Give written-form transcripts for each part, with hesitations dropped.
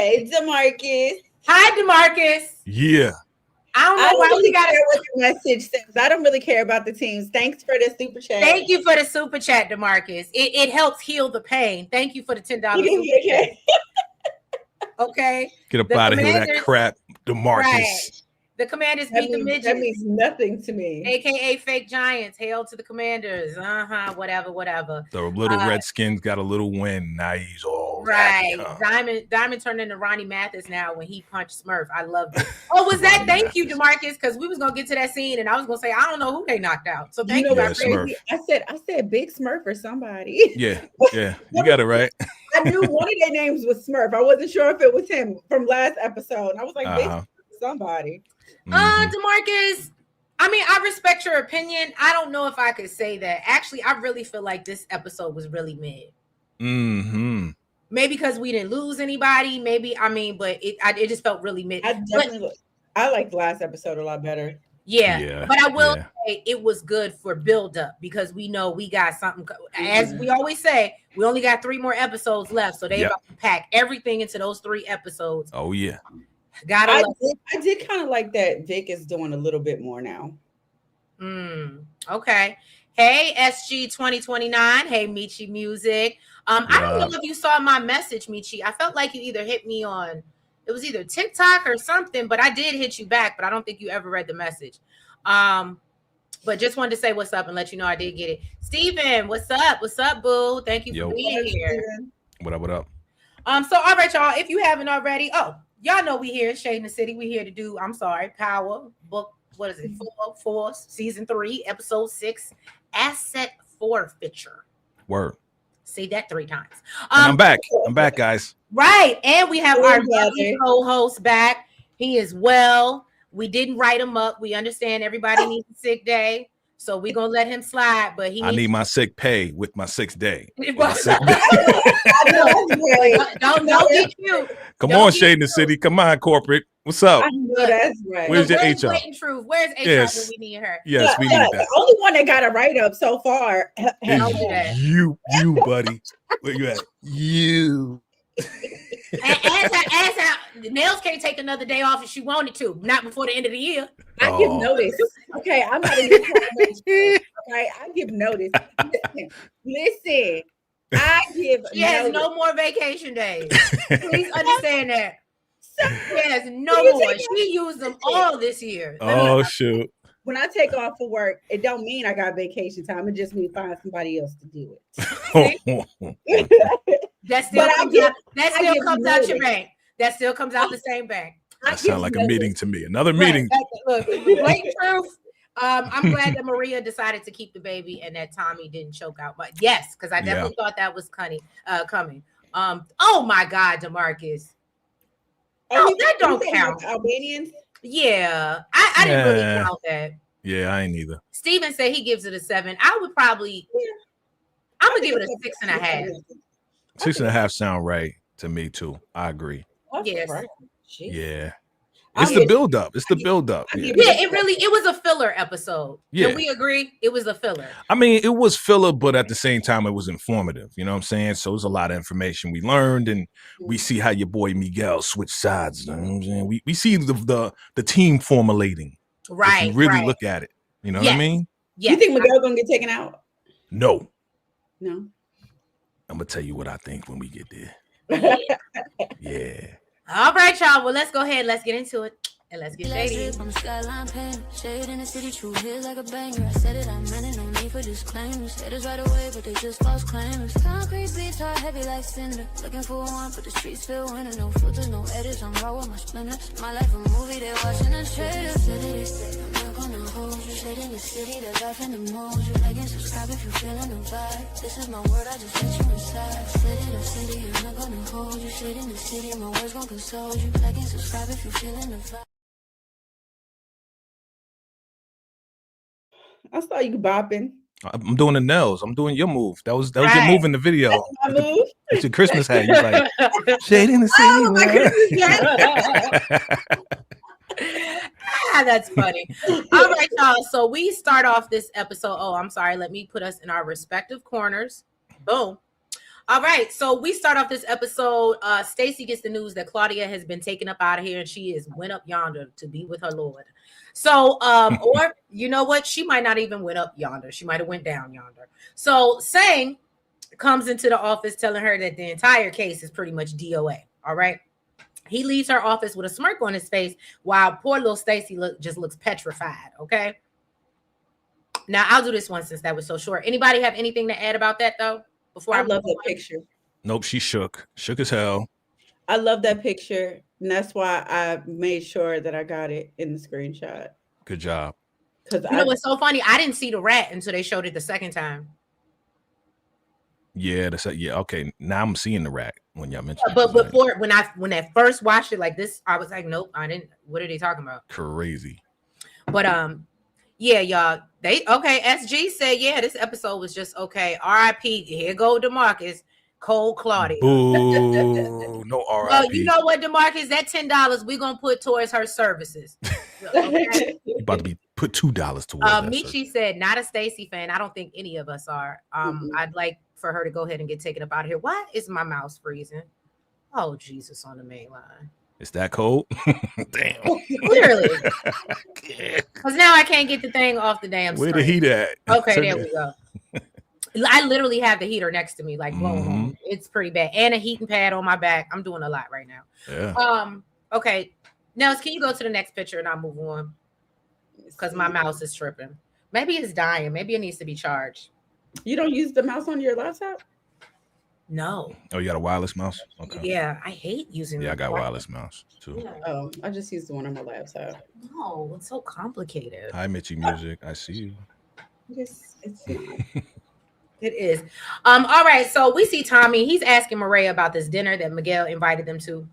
Hey, DeMarcus. Hi, DeMarcus. Yeah. I don't know why really we got care what the message says. I don't really care about the teams. Thanks for the super chat. Thank you for the super chat, DeMarcus. It helps heal the pain. Thank you for the $10 super chat. Okay. Get up out of here with that crap, DeMarcus. Right. The Commanders beat the midgets. That means nothing to me. AKA fake Giants. Hail to the Commanders. Whatever. The little Redskins got a little win. Now he's all right. Diamond turned into Ronnie Mathis now when he punched Smurf. I love it. Oh, was that? Thank you, DeMarcus, because we was gonna get to that scene and I was gonna say I don't know who they knocked out. So thank you. Smurf. I said Big Smurf or somebody. Yeah, you got it right. I knew one of their names was Smurf. I wasn't sure if it was him from last episode. I was like, Big Smurf, somebody. DeMarcus, I mean, I respect your opinion. I don't know if I could say that. Actually, I really feel like this episode was really mid. Maybe because we didn't lose anybody. But it just felt really mid. I liked the last episode a lot better. Yeah. But I will say it was good for build up because we know we got something. As we always say, we only got 3 more episodes left, so they about to pack everything into those 3 episodes. Oh yeah. I did kind of like that Vic is doing a little bit more now. Okay. Hey, SG 2029. Hey, Michi Music. I don't know if you saw my message, Michi. I felt like you either hit me on, it was either TikTok or something, but I did hit you back, but I don't think you ever read the message. But just wanted to say what's up and let you know I did get it. Steven, what's up? What's up, boo? Thank you for being here. What up? So all right, y'all, if you haven't already, y'all know we here, Shade in the City. We here to do, Power Book. What is it? 4, season 3, episode 6, asset forfeiture. Word. Say that 3 times. I'm back, guys. Right, and we have our co-host back. He is well. We didn't write him up. We understand everybody needs a sick day, so we're gonna let him slide. But I need my sick pay with my 6th day. Don't get cute. Come on, Shade in the City. Come on, corporate. What's up? I know that's right. Where's your HR? Truth? Where's HR? Yes. We need her. Yes, we need that. The only one that got a write up so far. You, buddy. Where you at? You. As Nails can't take another day off if she wanted to. Not before the end of the year. I give notice. Okay, I'm not a new comment. Okay, I give notice. Listen. I give. She has no more vacation days. Please understand that. She has no more. She used them all this year. Oh shoot! When I take off for work, it don't mean I got vacation time. It just means find somebody else to do it. That still comes out your bank. That still comes out the same bank. That sounds like a meeting to me. Another meeting. Look, blatant truth. I'm glad that Maria decided to keep the baby and that Tommy didn't choke out. But yes, because I definitely thought that was coming. Oh my God, DeMarcus. Oh, that don't count. Albanians? Yeah. I didn't really count that. Yeah, I ain't either. Steven said he gives it a 7. I would probably I'm gonna give it a 6.5. 6.5 sound right to me too. I agree. Yes. Right. Yeah. It's the build up. Yeah, it was a filler episode. Yeah. Can we agree? It was a filler. I mean, it was filler, but at the same time, it was informative. You know what I'm saying? So it was a lot of information we learned, and we see how your boy Miguel switched sides. You know what I'm saying? We see the team formulating. Right. If you really look at it. You know what I mean? Yeah. You think Miguel gonna get taken out? No. I'm gonna tell you what I think when we get there. Yeah. All right, y'all. Well, let's go ahead. Let's get into it. And let's get shady. From the skyline pen, shade in the city, true hit like a banger. I said it, I meant it, no need for disclaimers. Haters right away, but they just false claimers. Concrete beats are heavy like cinder. Looking for one, but the streets feel winter. No filters, no edits, I'm raw with my splinters. My life a movie, they watching the trailer. City, I'm not gonna hold you. Shade in the city, the life in the mood. You like and subscribe if you feeling the vibe. This is my word, I just let you inside. City, I'm not gonna hold you. Shade in the city, my words gon' console you. Like and subscribe if you feeling the vibe. I saw you bopping. I'm doing the nails. I'm doing your move. That was your move in the video. That's my move. It's your Christmas hat. You're like shade in the city. Oh my goodness! That's funny. All right, y'all. So we start off this episode. Oh, I'm sorry. Let me put us in our respective corners. Boom. All right, so we start off this episode. Stacy gets the news that Claudia has been taken up out of here, and she is went up yonder to be with her Lord. So, or you know what? She might not even went up yonder. She might have went down yonder. So, Sang comes into the office telling her that the entire case is pretty much DOA. All right. He leaves her office with a smirk on his face while poor little Stacy just looks petrified. Okay. Now I'll do this one since that was so short. Anybody have anything to add about that though? Before I love that picture. Nope, she shook as hell. I love that picture, and that's why I made sure that I got it in the screenshot. Good job. Because you know what's so funny? I didn't see the rat until they showed it the second time. Yeah, okay. Now I'm seeing the rat when y'all mentioned. But before, when I first watched it like this, I was like, nope, I didn't. What are they talking about? Crazy. But yeah, y'all. SG said, yeah, this episode was just okay. R.I.P. Here go DeMarcus. Cold Claudia. Boo, no R.I.P. Well, you know what, DeMarcus? That $10 we're gonna put towards her services. Okay? You about to be put $2 towards that. Michi said, not a Stacy fan. I don't think any of us are. I'd like for her to go ahead and get taken up out of here. Why is my mouse freezing? Oh, Jesus, on the main line. Is that cold? Damn. Clearly. Because now I can't get the thing off the damn screen. Where the heat at? Okay, there we go. I literally have the heater next to me, like blowing on. It's pretty bad. And a heating pad on my back. I'm doing a lot right now. Yeah. Okay. Nels, can you go to the next picture and I'll move on? Because my mouse is tripping. Maybe it's dying. Maybe it needs to be charged. You don't use the mouse on your laptop? No. Oh, you got a wireless mouse? Okay. Yeah, I hate using. Yeah, I got wireless mouse too. Yeah. Oh, I just use the one on my laptop. No, it's so complicated. Hi, Mitchie Music. I see you. Yes, it's not. It is. All right. So we see Tommy. He's asking Maria about this dinner that Miguel invited them to.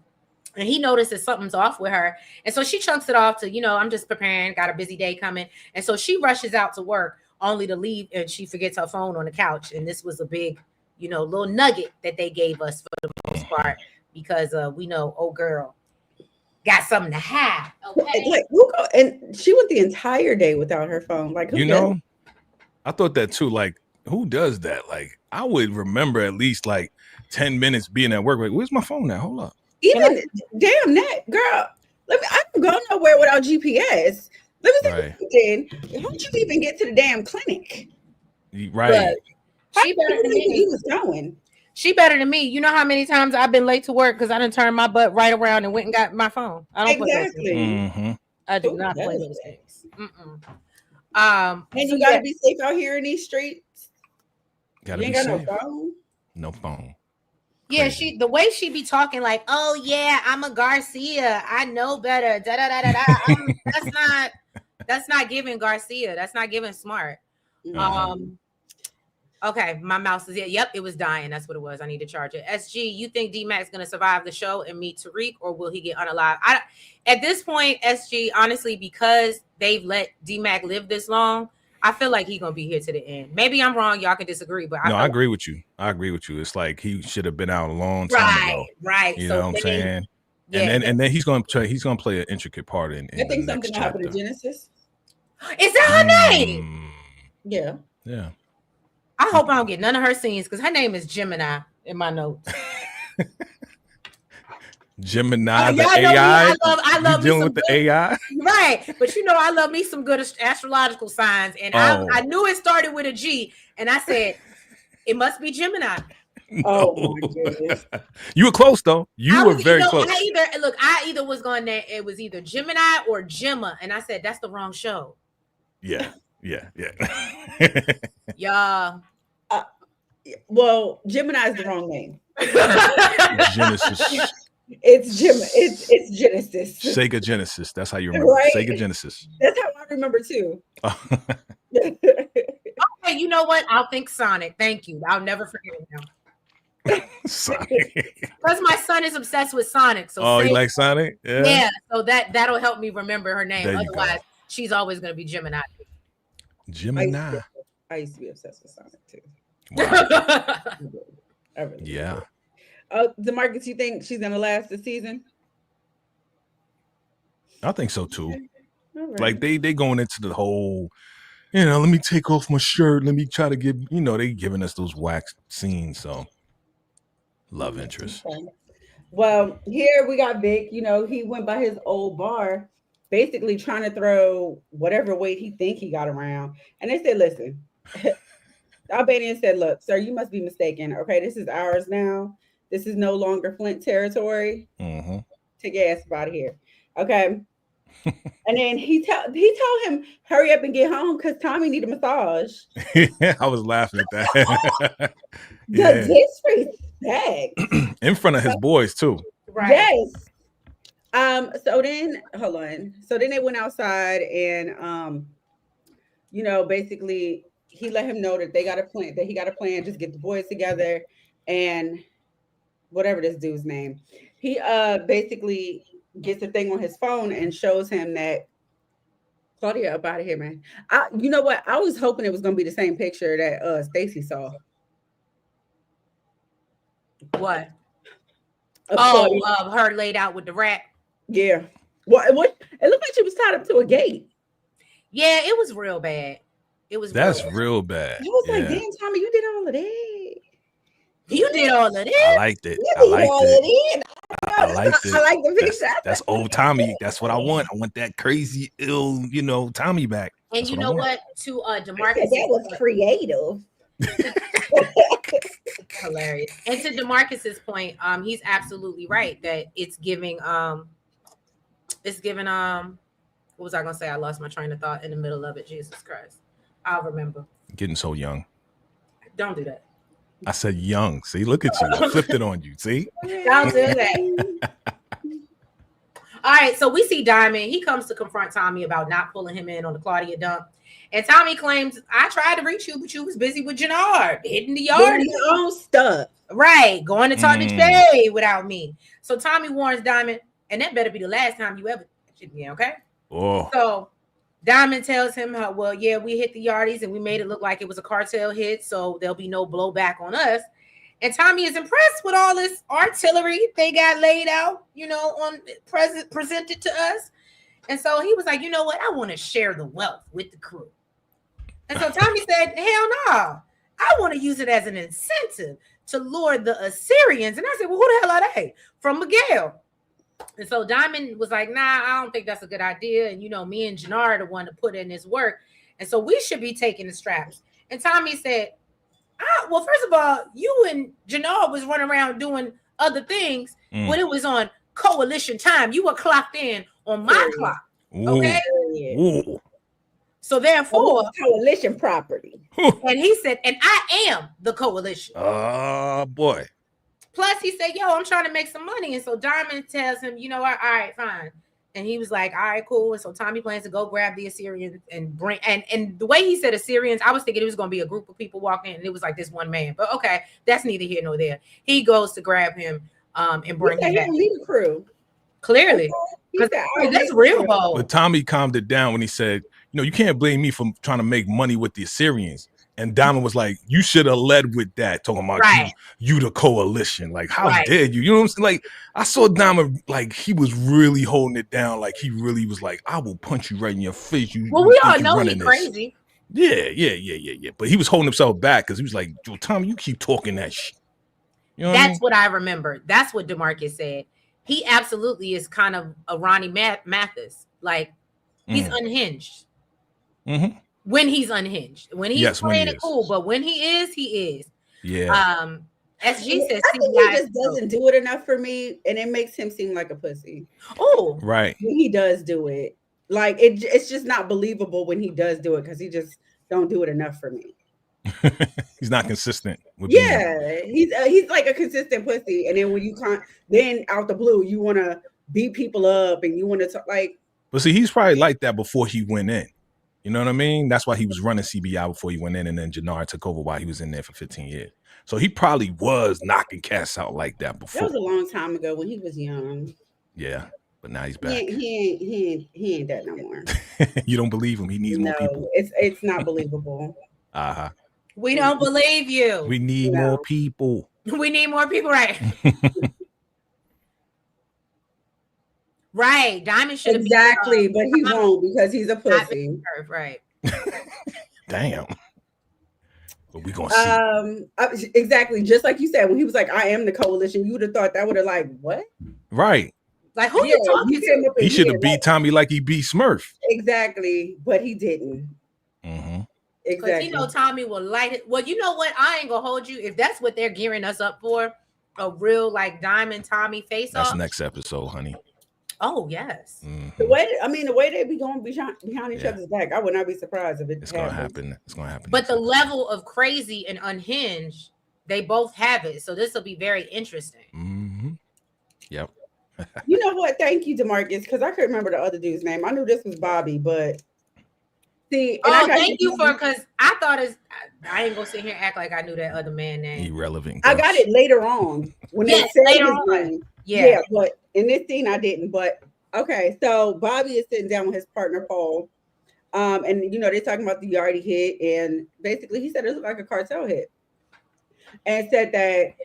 And he notices something's off with her. And so she chunks it off to, I'm just preparing, got a busy day coming. And so she rushes out to work only to leave. And she forgets her phone on the couch. And this was a big, little nugget that they gave us for the most part. Because we know, oh, girl, got something to have. Okay. And she went the entire day without her phone. Like, I thought that too. Like, who does that? Like, I would remember at least like 10 minutes being at work. Like, where's my phone now? Hold up. Even damn that girl. I don't go nowhere without GPS. Let me see something. How did you even get to the damn clinic? Right. She better than me. He was going. She better than me. You know how many times I've been late to work because I didn't turn my butt right around and went and got my phone. I don't play those games. I do not play those games. And you gotta be safe out here in these streets. You ain't got no phone. No phone. Yeah, the way she be talking like, oh yeah, I'm a Garcia. I know better. Da da da da da. That's not giving Garcia. That's not giving smart. Okay, my mouse is it. Yep, it was dying. That's what it was. I need to charge it. SG, you think D-Mac's gonna survive the show and meet Tariq, or will he get unalived? At this point, SG, honestly, because they've let D-Mac live this long, I feel like he's gonna be here to the end. Maybe I'm wrong. Y'all can disagree, but I agree with you. It's like he should have been out a long time ago. Right. You know what I'm saying? Yeah. And then he's gonna play an intricate part in I think something happened to Genesis. Is that her name? Yeah. Yeah. I hope I don't get none of her scenes because her name is Gemini in my notes. Gemini, the AI. I love dealing with the AI, right? But I love me some good astrological signs, and I knew it started with a G, and I said it must be Gemini. No. Oh my goodness! You were close though. You were very close. I either was going there. It was either Gemini or Gemma, and I said that's the wrong show. Yeah. Yeah. Well, Gemini is the wrong name. Genesis. It's Genesis. Sega Genesis. That's how you remember. Right? Sega Genesis. That's how I remember too. Okay, you know what? I'll think Sonic. Thank you. I'll never forget it now. Sonic. Because my son is obsessed with Sonic. So you like Sonic? Yeah. So that'll help me remember her name. Otherwise, she's always going to be Gemini. Gemini. I used to be obsessed with Sonic too. Wow. Yeah. DeMarcus, you think she's gonna last the season? I think so too. Right. Like they going into the whole, let me take off my shirt. Let me try to get, they giving us those wax scenes. So Love interest. Okay. Well, here we got Vic. You know, he went by his old bar, basically trying to throw whatever weight he think he got around. And they said, "Listen," the Albanian said, "Look, sir, you must be mistaken. Okay, this is ours now. This is no longer Flint territory. Mm-hmm. Take your ass out of here." Okay. And then he told him, "Hurry up and get home because Tommy need a massage." I was laughing at that. The disrespect. In front of his boys too. Right. Yes. So then hold on. So then they went outside and you know, basically he let him know that they got a plan, that he got a plan, just get the boys together and whatever this dude's name. He basically gets a thing on his phone and shows him that Claudia up out of here, man. You know what? I was hoping it was gonna be the same picture that Stacy saw. What? Claudia. Her laid out with the rat. Yeah. What? It looked like she was tied up to a gate. Yeah, it was real bad. That's real bad. I was like, damn, Tommy, you did all of that. You did all of that. I liked it. I liked it. I liked it. I like the picture. That's old Tommy. That's what I want. I want that crazy, ill, you know, Tommy back. And That's you what I know want. what? To DeMarcus, that was creative. Hilarious. And to DeMarcus's point, he's absolutely right that it's giving what was I gonna say? I lost my train of thought in the middle of it. Jesus Christ. I'll remember. Getting so young. Don't do that. I said young. See, look at you. I flipped it on you. See? Don't do that. All right, so we see Diamond. He comes to confront Tommy about not pulling him in on the Claudia dump. And Tommy claims, I tried to reach you, but you was busy with Jannard, hitting the yard. Doing your own stuff. Right, going to talk to Jay without me. So Tommy warns Diamond, and that better be the last time you ever hit me, okay? Oh. So Diamond tells him how, well, yeah, we hit the yardies and we made it look like it was a cartel hit, so there'll be no blowback on us. And Tommy is impressed with all this artillery they got laid out, you know, on presented to us. And so he was like, you know what? I want to share the wealth with the crew. And so Tommy said, hell no. I want to use it as an incentive to lure the Assyrians. And I said, well, who the hell are they? From Miguel. And so Diamond was like, nah, I don't think that's a good idea. And, you know, me and Jannard are the one to put in this work. And so we should be taking the straps. And Tommy said, well, first of all, you and Jannard was running around doing other things when it was on coalition time. You were clocked in on my clock. Okay. Ooh. So therefore, coalition property. And he said, and I am the coalition. Oh boy. Plus, he said, yo, I'm trying to make some money. And so Diamond tells him, you know what? All right, fine. And he was like, all right, cool. And so Tommy plans to go grab the Assyrians and bring, and the way he said Assyrians, I was thinking it was going to be a group of people walking, and it was like this one man. But okay, that's neither here nor there. He goes to grab him and bring him back. Lead the crew. Clearly. Because that's real bold. But Tommy calmed it down when he said, you know, you can't blame me for trying to make money with the Assyrians. And Diamond was like, you should have led with that, talking about you the coalition. Like, how dare you? You know what I'm saying? Like, I saw Diamond, like, he was really holding it down. Like, he really was like, I will punch you right in your face. Well, we all know he's crazy. Yeah. But he was holding himself back because he was like, yo, Tommy, you keep talking that shit. You know what I remember. That's what DeMarcus said. He absolutely is kind of a Ronnie Mathis. Like, he's unhinged. Mm-hmm. When he's unhinged, when he's playing it cool, but when he is. Yeah. I SG says think he just doesn't do it enough for me, and it makes him seem like a pussy. Oh, right. When he does do it, like it's just not believable when he does do it because he just don't do it enough for me. He's not consistent. He's like a consistent pussy, and then when you can't, then out the blue, you want to beat people up, and you want to like. But see, he's probably like that before he went in. You know what I mean? That's why he was running CBI before he went in, and then Jannard took over while he was in there for 15 years. So he probably was knocking cats out like that before. That was a long time ago when he was young. Yeah, but now he's back. He ain't that no more. You don't believe him? He needs more people. It's not believable. Uh-huh. We don't believe you. We need more people. We need more people, right? Right, Diamond should exactly, but he won't because he's a pussy. Right. Damn. But we gonna see. Exactly. Just like you said, when he was like, "I am the coalition," you would have thought that would have like what? Right. Like who you talking to? He should have beat Tommy like he beat Smurf. Exactly, but he didn't. Mm-hmm. Exactly. Because Tommy will light it. Well, you know what? I ain't gonna hold you. If that's what they're gearing us up for, a real like Diamond Tommy face off. That's next episode, honey. Oh yes. Mm-hmm. The way they be going behind each other's back, I would not be surprised if it's gonna happen. It's gonna happen. But the level of crazy and unhinged, they both have it. So this will be very interesting. Mm-hmm. Yep. You know what? Thank you, DeMarcus, because I couldn't remember the other dude's name. I knew this was Bobby, but see. Thank you for because I thought I ain't gonna sit here and act like I knew that other man name. Irrelevant. I got it later on when they said later his name. Yeah, but in this scene I didn't. But okay, so Bobby is sitting down with his partner Paul, and they're talking about the Yardie hit, and basically he said it looked like a cartel hit, and said that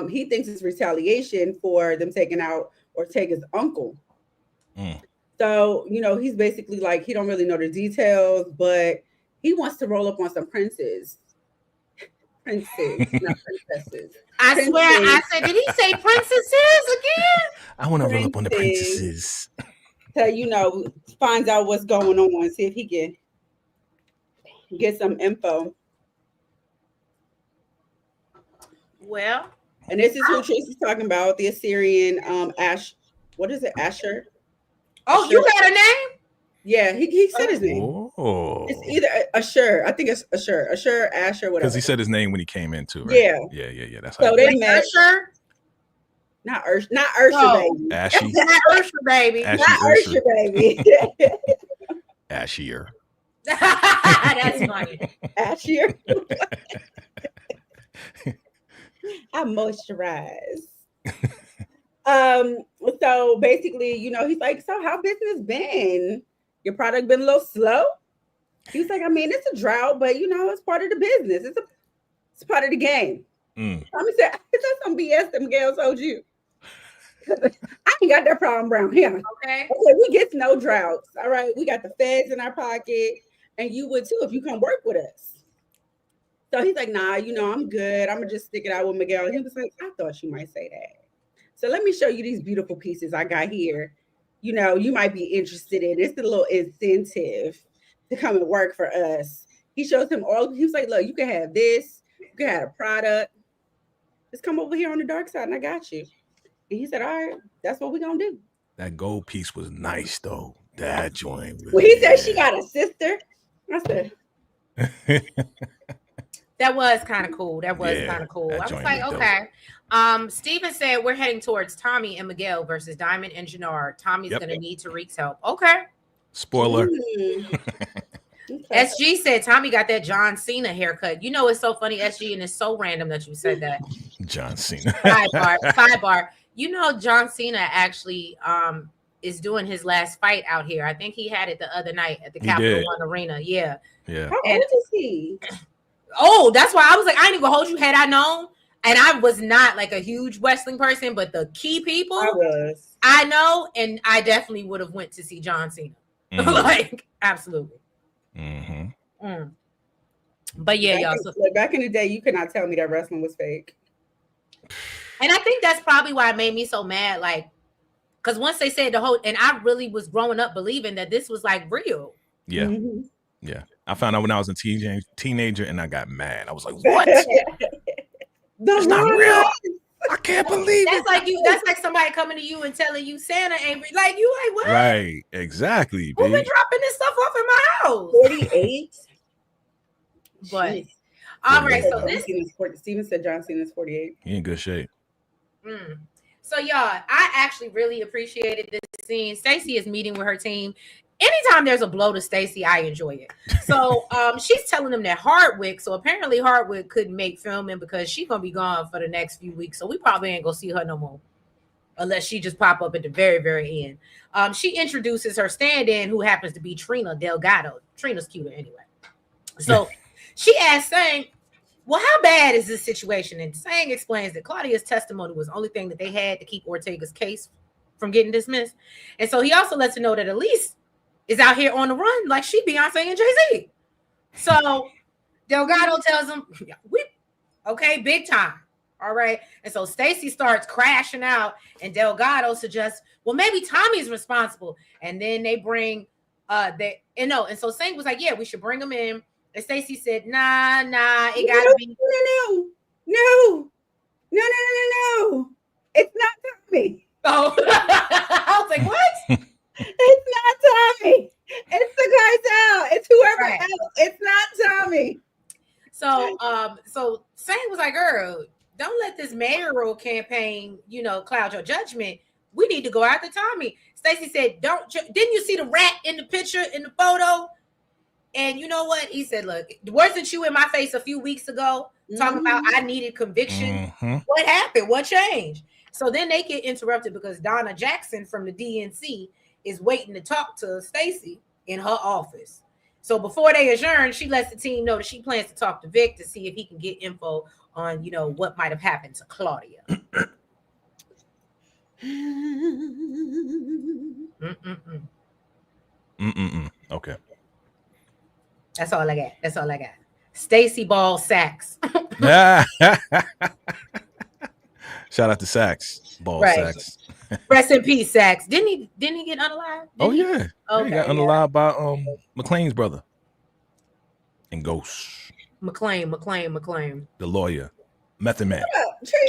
he thinks it's retaliation for them taking out Ortega's uncle. Mm. So he's basically like he don't really know the details, but he wants to roll up on some princes. Princes, not princesses. I swear, I said, did he say princesses again? I want to roll up on the princesses. So, finds out what's going on, see if he can get some info. Well. And this is who Tracy's talking about, the Assyrian what is it, Asher? Oh, Asher. You got a name? Yeah, he said his name. Oh. It's either Asher. I think it's Asher, Asher, whatever. Because he said his name when he came in too, right? Yeah. That's so they met. Asher? Not Ursher, baby. Ashy. Not Ursher, baby. Ashy not Ursher, baby. Ashier. That's funny. Ashier. I moisturize. So basically, he's like, so how business been? Your product been a little slow? He's like, I mean, it's a drought, but it's part of the business. It's part of the game. Mm. Tommy said, is that some BS that Miguel told you? I ain't got that problem around here. Okay. We get no droughts. All right. We got the feds in our pocket, and you would too if you come work with us. So he's like, nah, I'm good. I'm gonna just stick it out with Miguel. And he was like, I thought you might say that. So let me show you these beautiful pieces I got here. You might be interested in. It's a little incentive to come and work for us. He shows him all. He was like, look, you can have this. You can have a product. Just come over here on the dark side and I got you. And he said, all right, that's what we're going to do. That gold piece was nice, though. That joint. Well, he said she got a sister. I said. That was kind of cool. That was kind of cool. I was like, okay. Steven said we're heading towards Tommy and Miguel versus Diamond and Jannard. Tommy's going to need Tariq's help. Okay. Spoiler. SG said Tommy got that John Cena haircut. It's so funny, SG, and it's so random that you said that. John Cena. Sidebar. John Cena actually is doing his last fight out here. I think he had it the other night at the Capital One Arena. Yeah. Yeah. How old is he? Oh, that's why I was like, I ain't even gonna hold you. Had I known, and I was not like a huge wrestling person, but the key people I know, and I definitely would have went to see John Cena. Mm-hmm. Like, absolutely. Mm-hmm. Mm. But yeah, y'all. So, back in the day, you could not tell me that wrestling was fake. And I think that's probably why it made me so mad. Like, because once they said and I really was growing up believing that this was like real. Yeah. Mm-hmm. Yeah. I found out when I was a teenager and I got mad. I was like, what? That's not real. I can't believe it. That's like somebody coming to you and telling you Santa ain't real. Like, you like, what? Right. Exactly. Who been dropping this stuff off in my house? 48. But Jeez. All right. So Steven said John Cena's 48. He in good shape. So y'all, I actually really appreciated this scene. Stacey is meeting with her team. Anytime there's a blow to Stacey, I enjoy it. So she's telling them that Hardwick, so apparently Hardwick couldn't make filming because she's going to be gone for the next few weeks. So we probably ain't going to see her no more unless she just pop up at the very, very end. She introduces her stand-in, who happens to be Trina Delgado. Trina's cuter anyway. So she asks Sang, well, how bad is this situation? And Sang explains that Claudia's testimony was the only thing that they had to keep Ortega's case from getting dismissed. And so he also lets her know that Elise is out here on the run like she Beyonce and Jay-Z. So Delgado tells him, okay, big time. All right. And so Stacy starts crashing out, and Delgado suggests, well, maybe Tommy's responsible. And then they bring and so Saint was like, yeah, we should bring him in. And Stacy said, nah, it gotta be no. It's not Tommy. Oh, I was like, what? It's not Tommy. It's the cartel. It's whoever Right. else. It's not Tommy. So Saint was like, girl, don't let this mayoral campaign, cloud your judgment. We need to go after Tommy. Stacy said, didn't you see the rat in the picture, in the photo? And you know what? He said, look, wasn't you in my face a few weeks ago talking about I needed conviction? Mm-hmm. What happened? What changed? So then they get interrupted because Donna Jackson from the DNC is waiting to talk to Stacy in her office. So before they adjourn, she lets the team know that she plans to talk to Vic to see if he can get info on, what might have happened to Claudia. Okay. That's all I got. Stacy Ball Sachs. Shout out to Sachs. Ball Right. Sachs. Rest in peace, Sachs. Didn't he get unalived? Oh yeah. Okay, He got unalived by McLean's brother. And Ghost. McLean. The lawyer. Method Man.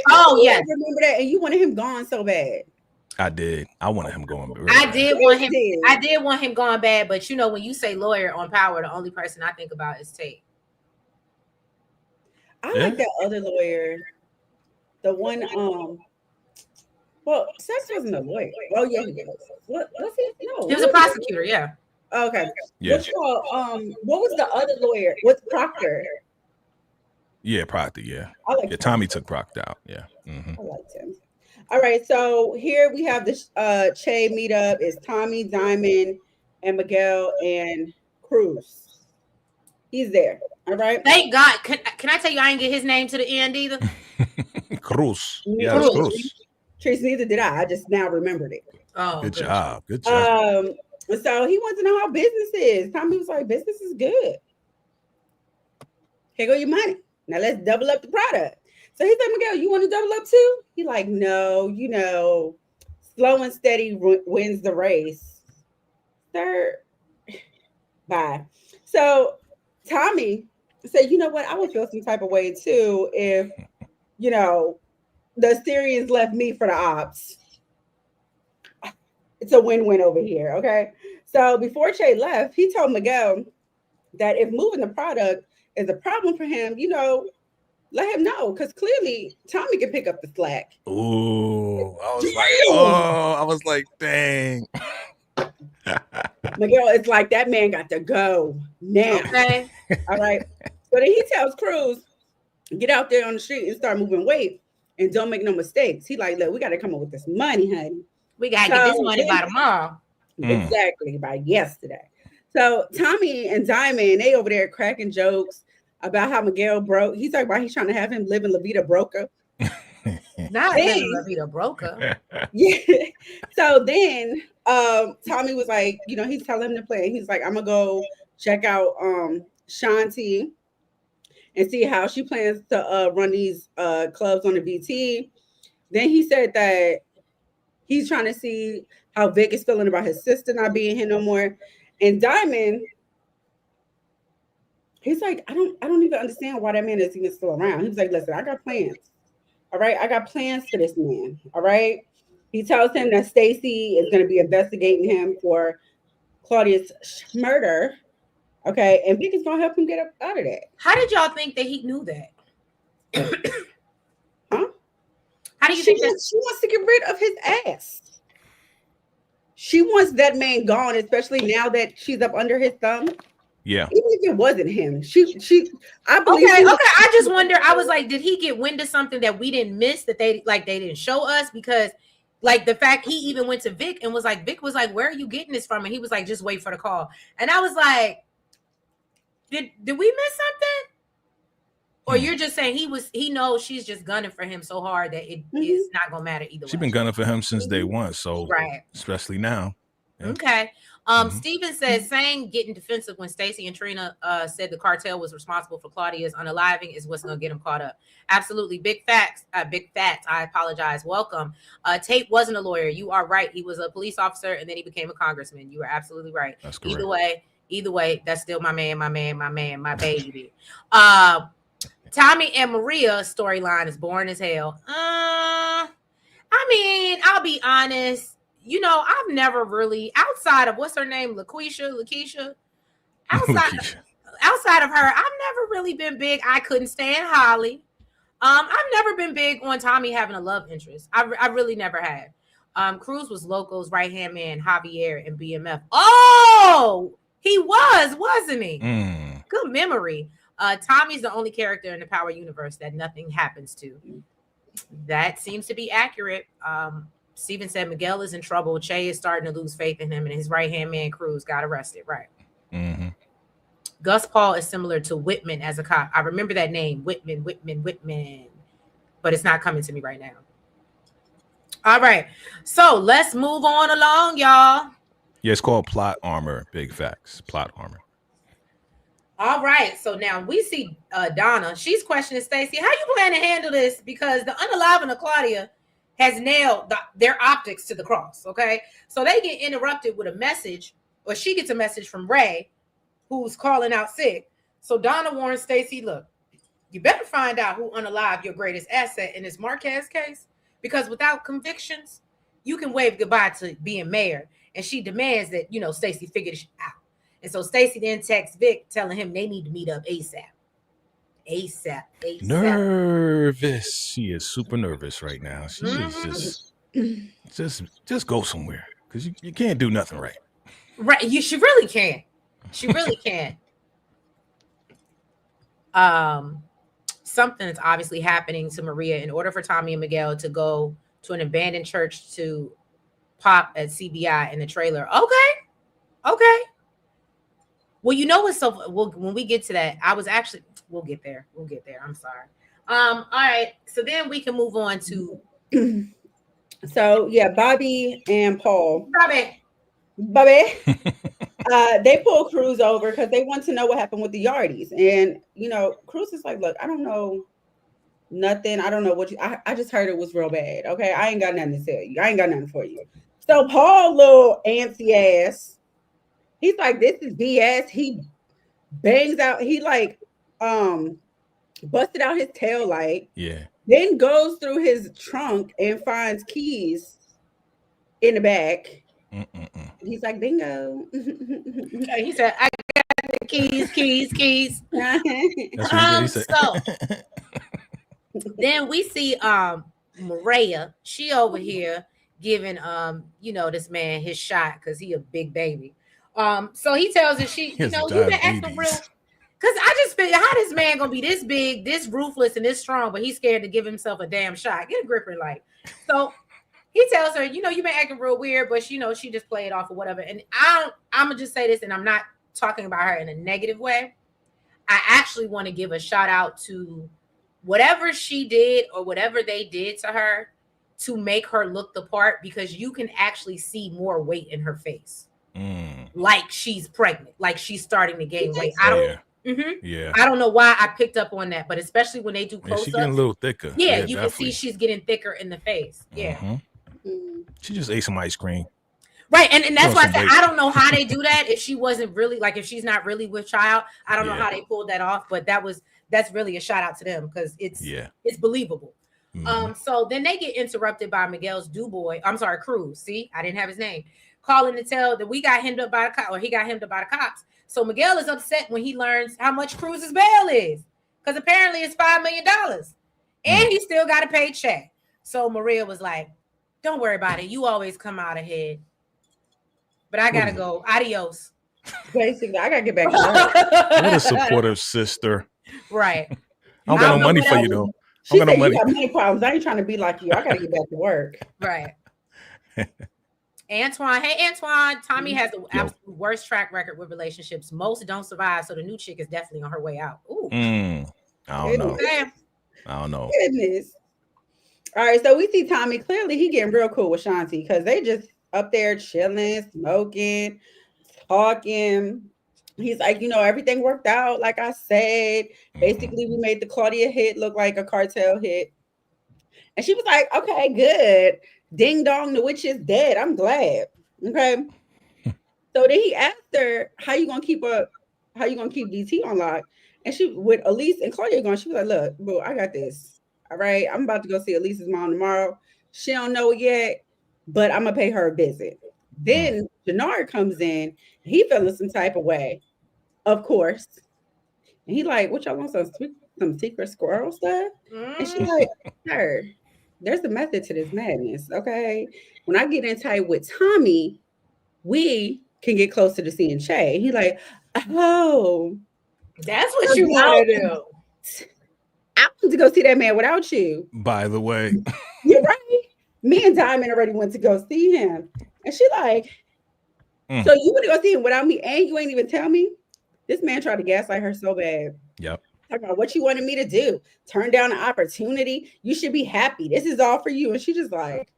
Oh, yes. Remember that? And you wanted him gone so bad. I did. I wanted him going. I did want him gone bad, but when you say lawyer on Power, the only person I think about is Tate. I like that other lawyer. The one, well, Sachs wasn't a lawyer. Oh yeah, he was. What was he? No, He was a prosecutor, yeah. Okay. Yeah. What was the other lawyer? What's Proctor? Yeah, Proctor, yeah. I like Tommy took Proctor out. Yeah. Mm-hmm. I liked him. All right, so here we have this Che meetup. It's Tommy, Diamond, and Miguel and Cruz. He's there. All right. Thank God. Can I tell you I didn't get his name to the end either? Cruz. Yeah, Cruz. Cruz. Trace, neither did I. I just now remembered it. Oh, Good job. So he wants to know how business is. Tommy was like, business is good. Here go your money. Now let's double up the product. So he's like, Miguel, you want to double up too? He like, no, slow and steady wins the race. Third. Bye. So Tommy said, you know what? I would feel some type of way too if, the Syrians left me for the ops. It's a win-win over here, okay? So before Che left, he told Miguel that if moving the product is a problem for him, let him know, because clearly Tommy can pick up the slack. Ooh, I was like, dang. Miguel, it's like that man got to go now. Okay. All right. So then he tells Cruz, get out there on the street and start moving weight and don't make no mistakes. He like, look, we got to come up with this money, honey. We got to get this money by tomorrow. Exactly, by yesterday. So Tommy and Diamond, they over there cracking jokes about how Miguel broke. He's talking about he's trying to have him live in La Vida Broca. Not living La Vida Broca. Yeah. So then Tommy was like, he's telling him to play. He's like, I'm gonna go check out Shanti and see how she plans to run these clubs on the VT. Then he said that he's trying to see how Vic is feeling about his sister not being here no more. And Diamond, he's like, I don't even understand why that man is even still around. He was like, listen, I got plans. All right, I got plans for this man. All right. He tells him that Stacy is going to be investigating him for Claudia's murder. Okay, and Vic is going to help him get up out of that. How did y'all think that he knew that? Huh? How do you think that? She wants to get rid of his ass. She wants that man gone, especially now that she's up under his thumb. Yeah. Even if it wasn't him, I believe. Okay. I just wonder. I was like, did he get wind of something that we didn't miss, that they didn't show us? Because the fact he even went to Vic and was like, Vic was like, where are you getting this from? And he was like, just wait for the call. And I was like, did we miss something? Or you're just saying he knows she's just gunning for him so hard that it's not gonna matter either way. She's been gunning for him since day one, so right, especially now. Yeah. Okay. Steven says saying getting defensive when Stacey and Trina said the cartel was responsible for Claudia's unaliving is what's gonna get him caught up. Absolutely. Big facts. Big facts. I apologize. Welcome. Tate wasn't a lawyer. You are right. He was a police officer and then he became a congressman. You are absolutely right. That's correct. Either way, that's still my man, my baby. Tommy and Maria storyline is boring as hell. I mean, I'll be honest. You know, I've never really, outside of what's her name, Lakeisha. Outside of her, I've never really been big. I couldn't stand Holly. I've never been big on Tommy having a love interest. I really never had. Cruz was Loco's right hand man, Javier and BMF. Oh, he wasn't he? Good memory. Tommy's the only character in the Power universe that nothing happens to. That seems to be accurate. Steven said Miguel is in trouble. Che is starting to lose faith in him, and his right-hand man, Cruz, got arrested. Right. Gus Paul is similar to Whitman as a cop. I remember that name, Whitman. But it's not coming to me right now. All right. So let's move on along, y'all. Yeah, it's called plot armor. Big facts. Plot armor. All right. So now we see Donna. She's questioning Stacey. How you plan to handle this? Because the unaliving of Claudia has nailed their optics to the cross, okay? So they get interrupted with a message, or she gets a message from Ray, who's calling out sick. So Donna warns Stacey, look, you better find out who unalived your greatest asset in this Marquez case, because without convictions, you can wave goodbye to being mayor. And she demands that, you know, Stacey figure this out. And so Stacey then texts Vic telling him they need to meet up ASAP. Nervous. She is super nervous right now. She is just go somewhere because you can't do nothing right. Right. She really can't. She really can't. Something is obviously happening to Maria in order for Tommy and Miguel to go to an abandoned church to pop at CBI in the trailer. Okay. Well, you know what's so when we get to that, we'll get there. I'm sorry. All right. So then we can move on to so yeah, Bobby and Paul. Bobby. They pull Cruz over because they want to know what happened with the Yardies. And you know, Cruz is like, look, I don't know nothing. I don't know what I just heard it was real bad. Okay. I ain't got nothing to tell you. I ain't got nothing for you. So Paul, little antsy ass, he's like, this is BS. He bangs out, he like busted out his tail light. Yeah. Then goes through his trunk and finds keys in the back. He's like, bingo. He said, I got the keys. That's what he said. So then we see Maria. She over here giving this man his shot because he a big baby. So he tells her he been acting real. Because I just feel, how this man gonna be this big, this ruthless, and this strong, but he's scared to give himself a damn shot. Get a grip in life. So he tells her, you've been acting real weird, but she just played off or whatever. And I'm gonna just say this, and I'm not talking about her in a negative way. I actually want to give a shout out to whatever she did or whatever they did to her to make her look the part, because you can actually see more weight in her face. Like she's pregnant, like she's starting to gain weight. I don't know why I picked up on that, but especially when they do close-ups, she's getting a little thicker. Yeah, you definitely can see she's getting thicker in the face. Yeah. She just ate some ice cream. Right, and that's why I said I don't know how they do that. If she wasn't really if she's not really with child, I don't know how they pulled that off. But that's really a shout out to them because it's believable. So then they get interrupted by Miguel's Cruz. See, I didn't have his name. Calling to tell that we got hemmed up by the cops, or he got hemmed up by the cops. So Miguel is upset when he learns how much Cruz's bail is, because apparently it's $5 million, and he still got to pay check. So Maria was like, "Don't worry about it. You always come out ahead, but I gotta go. Adios." Basically, I gotta get back to work. What a supportive sister. Right. I don't got no money for you though. She said, you got money problems. I ain't trying to be like you. I gotta get back to work. Right. Antoine. Hey, Antoine. Tommy has the absolute worst track record with relationships. Most don't survive, so the new chick is definitely on her way out. Ooh. I don't know. Goodness. All right, so we see Tommy. Clearly, he getting real cool with Shanti because they just up there chilling, smoking, talking. He's like, everything worked out like I said. Basically, we made the Claudia hit look like a cartel hit. And she was like, okay, good. Ding dong, the witch is dead. I'm glad. Okay. So then he asked her, how you gonna keep DT on lock? And she with Elise and Claudia going, she was like, look, boo, I got this. All right. I'm about to go see Elise's mom tomorrow. She don't know it yet, but I'm gonna pay her a visit. Then Jannard comes in, he feeling some type of way, of course. And he like, what y'all want, some secret squirrel stuff? And she like, her, there's a method to this madness, okay? When I get in tight with Tommy, we can get closer to seeing Che. He like, oh, that's what you want to do. I want to go see that man without you. By the way, you're right. Me and Diamond already went to go see him. And she like, so you want to go see him without me and you ain't even tell me? This man tried to gaslight her so bad. Yep. Talking about what you wanted me to do. Turn down an opportunity. You should be happy. This is all for you. And she just like,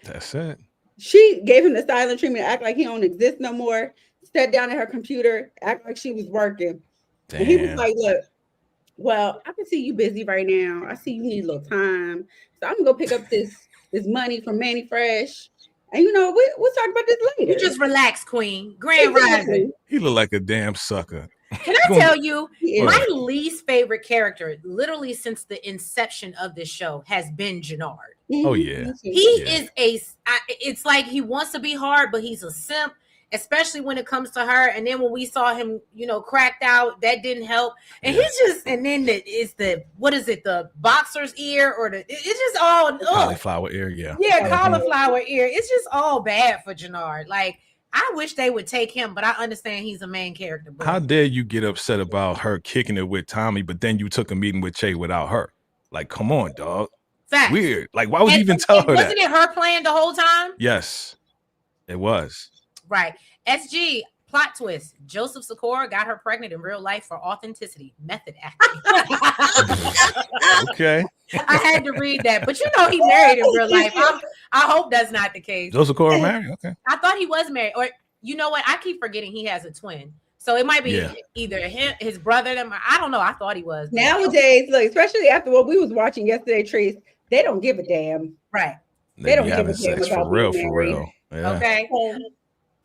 that's it. She gave him the silent treatment, act like he don't exist no more. Sat down at her computer, act like she was working. Damn. And he was like, look, well, I can see you busy right now. I see you need a little time. So I'm gonna go pick up this money from Manny Fresh. And we'll talk about this later. You just relax, Queen. Grand Rising. He look like a damn sucker. Can I tell you, my least favorite character, literally since the inception of this show, has been Jannard. Oh yeah, he is it's like he wants to be hard, but he's a simp, especially when it comes to her. And then when we saw him, cracked out, that didn't help. And he's just, and then the boxer's ear or it's just all cauliflower ear, cauliflower ear. It's just all bad for Jannard. Like, I wish they would take him, but I understand he's a main character. But how dare you get upset about her kicking it with Tommy, but then you took a meeting with Che without her? Like, come on, dog. Facts. Weird. Like, why would you even tell her that? Wasn't it her plan the whole time? Yes, it was. Right. SG, plot twist. Joseph Sikora got her pregnant in real life for authenticity. Method acting. Okay. I had to read that. But he married in real life. I hope that's not the case. Joseph Sikora married? Okay. I thought he was married. Or, you know what? I keep forgetting he has a twin. So it might be either him, his brother, I don't know. I thought he was. Nowadays, look, especially after what we was watching yesterday, Trace, they don't give a damn. Right. They don't give a damn about for real. Yeah. Okay.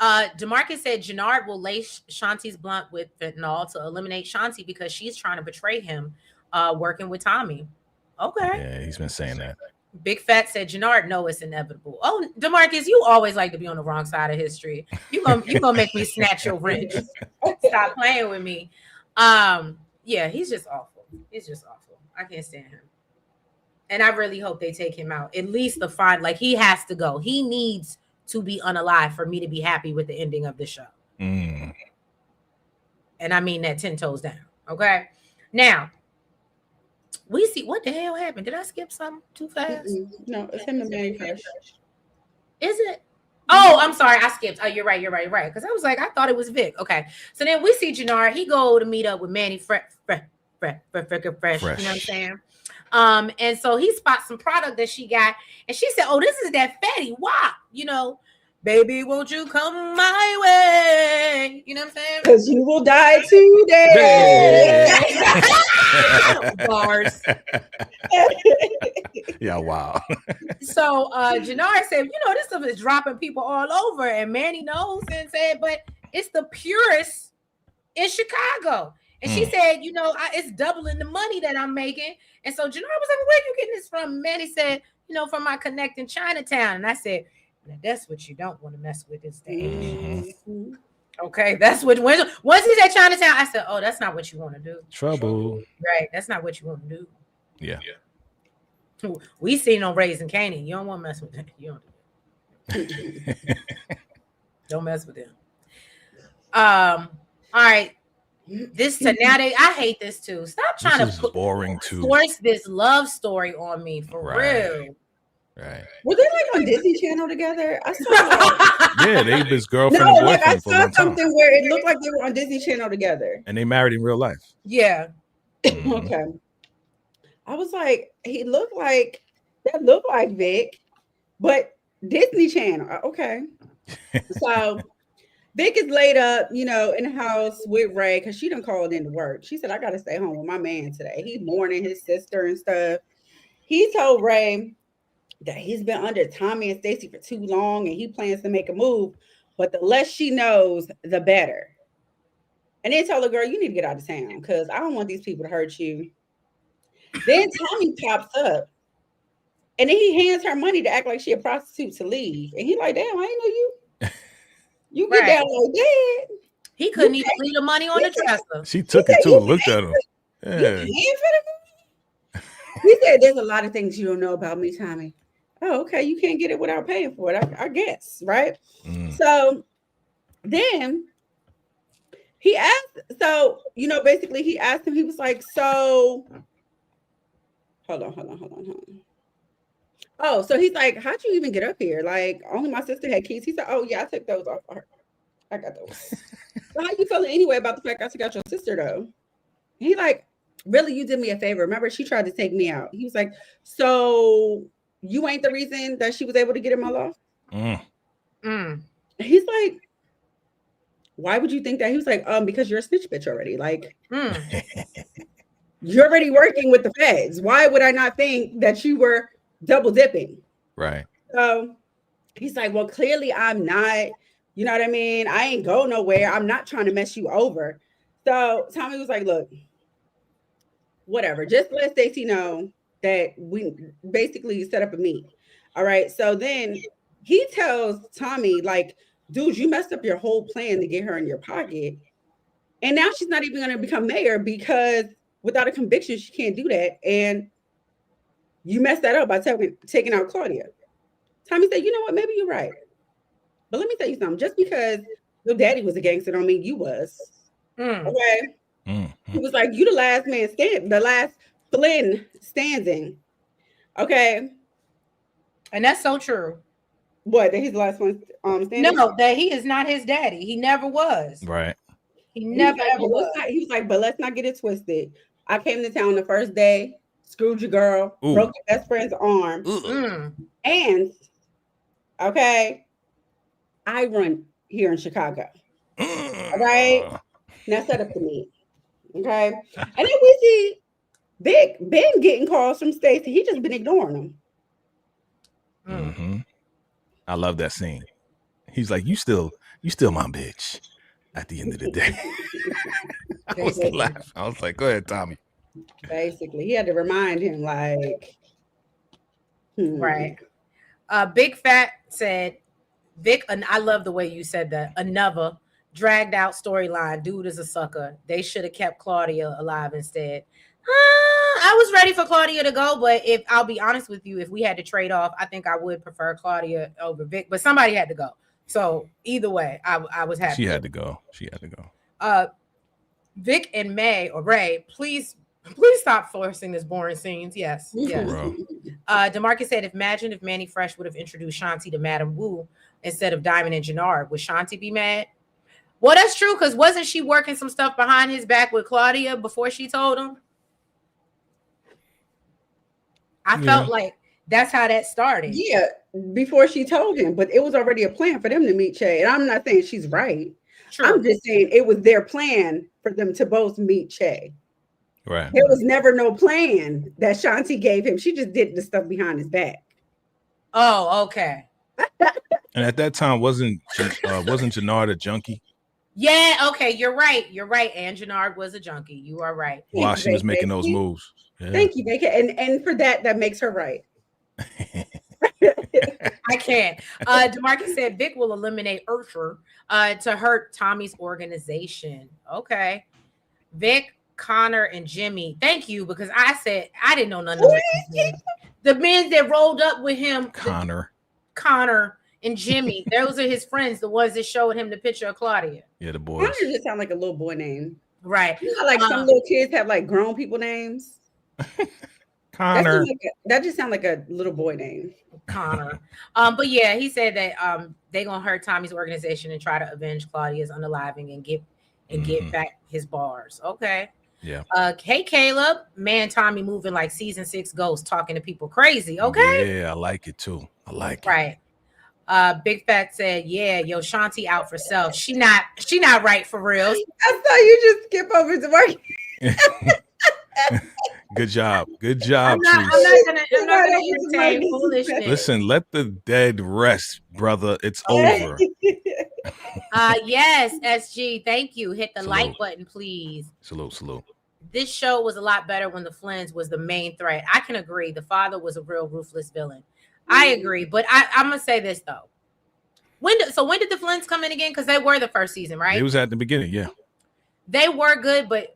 DeMarcus said Jannard will lace Shanti's blunt with fentanyl to eliminate Shanti because she's trying to betray him working with Tommy. Okay. Yeah, he's been saying that. Big Fat said Jannard, no, it's inevitable. Oh, DeMarcus, you always like to be on the wrong side of history. You gonna make me snatch your wrench. Stop playing with me. Yeah, he's just awful. He's just awful. I can't stand him. And I really hope they take him out. At least he has to go. He needs to be unalive for me to be happy with the ending of the show. And I mean that 10 toes down. Okay. Now, we see what the hell happened. Did I skip something too fast? No, it's him and Manny Fresh. Is it? Oh, I'm sorry. I skipped. Oh, you're right. Because I was like, I thought it was Vic. Okay. So then we see Jannard. He go to meet up with Manny Fresh. You know what I'm saying? And so he spots some product that she got, and she said, "Oh, this is that fatty wop, baby, won't you come my way?" You know what I'm saying? Because you will die today. Bars. Yeah, wow. So Jannard said, this stuff is dropping people all over, and Manny knows and said, but it's the purest in Chicago. And she said, it's doubling the money that I'm making. And so Jannard was like, where are you getting this from? Manny said, from my connect in Chinatown. And I said, now that's what you don't want to mess with this day. Okay, that's what, once he said Chinatown, I said, oh, that's not what you want to do. Trouble. Right, that's not what you want to do. Yeah. We seen on Raising Canaan. You don't want to mess with them. You don't mess with them. All right. I hate this too. Stop trying to boring too. Force this love story on me for real. Right. Were they on Disney Channel together? I saw yeah, they his girlfriend and boyfriend. I saw something where it looked like they were on Disney Channel together. And they married in real life. Yeah. Okay. I was like, that looked like Vic, but Disney Channel. Okay. So Vic is laid up, you know, in the house with Ray because she done called in to work. She said, I got to stay home with my man today. He's mourning his sister and stuff. He told Ray that he's been under Tommy and Stacy for too long and he plans to make a move. But the less she knows, the better. And then tell the girl, you need to get out of town because I don't want these people to hurt you. Then Tommy pops up and then he hands her money to act like she a prostitute to leave. And he like, damn, I ain't know you. You get down like that. He couldn't even leave the money on the dresser. She took it too. Looked at him. Yeah. He said, there's a lot of things you don't know about me, Tommy. Oh, okay. You can't get it without paying for it, I guess. Right. So then he asked, you know, basically he asked him, he was like, so hold on. Oh, so he's like, how'd you even get up here? Like, only my sister had keys. He said, oh, yeah, I took those off of her. I got those. So how you feeling anyway about the fact I took out your sister, though? He like, really, you did me a favor. Remember, she tried to take me out. He was like, so you ain't the reason that she was able to get in my loft? He's like, why would you think that? He was like, because you're a snitch bitch already. Like, you're already working with the feds. Why would I not think that you were double dipping? Right. So he's like, well, clearly I'm not, you know what I mean? I ain't go nowhere. I'm not trying to mess you over. So Tommy was like, look, whatever. Just let Stacey know that we basically set up a meet. All right. So then he tells Tommy, like, dude, you messed up your whole plan to get her in your pocket. And now she's not even going to become mayor because without a conviction, she can't do that. And you messed that up by taking out Claudia. Tommy said, you know what? Maybe you're right. But let me tell you something. Just because your daddy was a gangster don't mean you was. Okay? He was like, you the last man standing, the last Flynn standing. Okay? And that's so true. What? That he's the last one standing? No, that he is not his daddy. He never was. Right. He never ever was. He was like, but let's not get it twisted. I came to town the first day, screwed your girl, broke your best friend's arm. And, okay, I run here in Chicago. All right? Now set up the meet. Okay? And then we see Big Ben getting calls from Stacey. He just been ignoring them. I love that scene. He's like, you still my bitch at the end of the day. I was laughing. I was like, go ahead, Tommy. Basically, he had to remind him, like, right. Big Fat said, Vic, and I love the way you said that. Another dragged out storyline. Dude is a sucker. They should have kept Claudia alive instead. I was ready for Claudia to go, but if I'll be honest with you, if we had to trade off, I think I would prefer Claudia over Vic, but somebody had to go. So either way, I was happy. She had to go. Vic and May or Ray, please stop forcing this boring scenes. Yes. DeMarcus said, imagine if Manny Fresh would have introduced Shanti to Madam Wu instead of Diamond and Jannard. Would Shanti be mad? Well, that's true, because wasn't she working some stuff behind his back with Claudia before she told him? I felt like that's how that started. Yeah, before she told him, but it was already a plan for them to meet Che. And I'm not saying she's right. True. I'm just saying it was their plan for them to both meet Che. Right. There was never no plan that Shanti gave him. She just did the stuff behind his back. Oh, okay. And at that time, wasn't Jannard a junkie? Yeah, okay, you're right. And Jannard was a junkie. You are right. While she was making those moves. Yeah. Thank you, VACAY. And for that makes her right. I can't. DeMarcus said Vic will eliminate Ursher to hurt Tommy's organization. Okay. Vic, Connor, and Jimmy. Thank you, because I said I didn't know none of them. The men that rolled up with him. Connor and Jimmy. Those are his friends, the ones that showed him the picture of Claudia. Yeah, the boys. Connor just sound like a little boy name. Right. You know, like some little kids have like grown people names. Connor. That just sounds like a little boy name. Connor. But yeah, he said that they're gonna hurt Tommy's organization and try to avenge Claudia's unaliving and get back his bars. Okay. Yeah. Hey Caleb, man, Tommy moving like season 6 ghost, talking to people crazy. Okay. Yeah, I like it too. I like it. Right. Big Fat said, "Yeah, yo, Shanti out for self. She not right for real." I saw you just skip over to work. Good job. Good I'm job, not Trees. gonna Right over to entertain Marcus. foolishness. Listen, let the dead rest, brother. It's over. Yes, SG, thank you. Hit the like Salute. button, please. Salute. This show was a lot better when the Flynns was the main threat. I can agree. The father was a real ruthless villain. I agree, but I'm gonna say this though. When did the Flynns come in again? Because they were the first season, right? It was at the beginning, yeah. They were good, but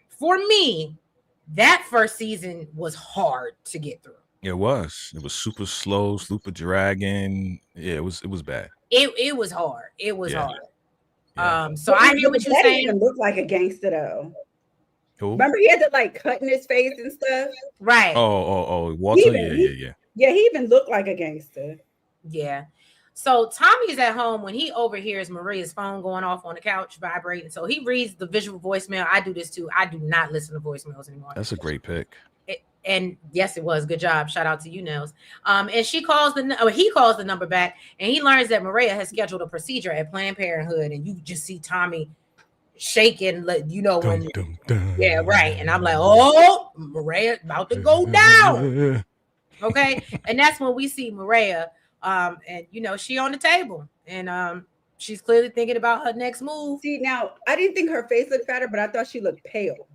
for me, that first season was hard to get through. It was super slow, super dragging. Yeah, it was bad. It was hard. It was hard. Yeah. So I hear what you're that saying. Even look like a gangster though. Who? Remember he had to like cut in his face and stuff. Right. Oh, Walter. Yeah. Yeah, he even looked like a gangster. Yeah. So Tommy's at home when he overhears Maria's phone going off on the couch vibrating. So he reads the visual voicemail. I do this too. I do not listen to voicemails anymore. That's a great pick. And yes, it was. Good job. Shout out to you, Nels. And he calls the number back, and he learns that Maria has scheduled a procedure at Planned Parenthood, and you just see Tommy shaking, when yeah, right. And I'm like, oh, Maria about to go down. Okay. And that's when we see Maria. And she on the table, and she's clearly thinking about her next move. See, now I didn't think her face looked fatter, but I thought she looked pale.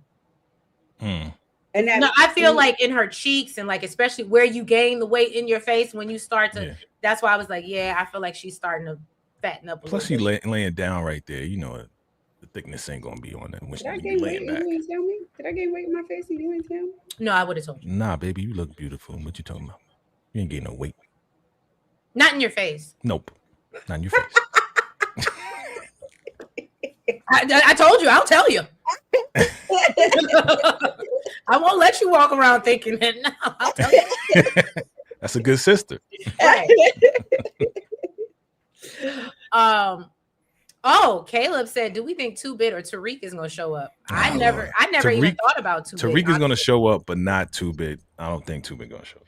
And I feel like in her cheeks and like especially where you gain the weight in your face when you start to. Yeah. That's why I was like, yeah, I feel like she's starting to fatten up. Plus, she laying down right there. The thickness ain't gonna be on that. Did I gain weight? You ain't tell me. Did I gain weight in my face? And you ain't tell me? No, I would have told you. Nah, baby, you look beautiful. What you talking about? You ain't getting no weight. Not in your face. Nope. Not in your face. I told you. I'll tell you. I won't let you walk around thinking that. No, I'll tell you. That's a good sister. Right. Oh, Caleb said, "Do we think 2-Bit or Tariq is going to show up?" I never even thought about 2-Bit. Tariq is going to show up, but not 2-Bit. I don't think 2-Bit going to show up.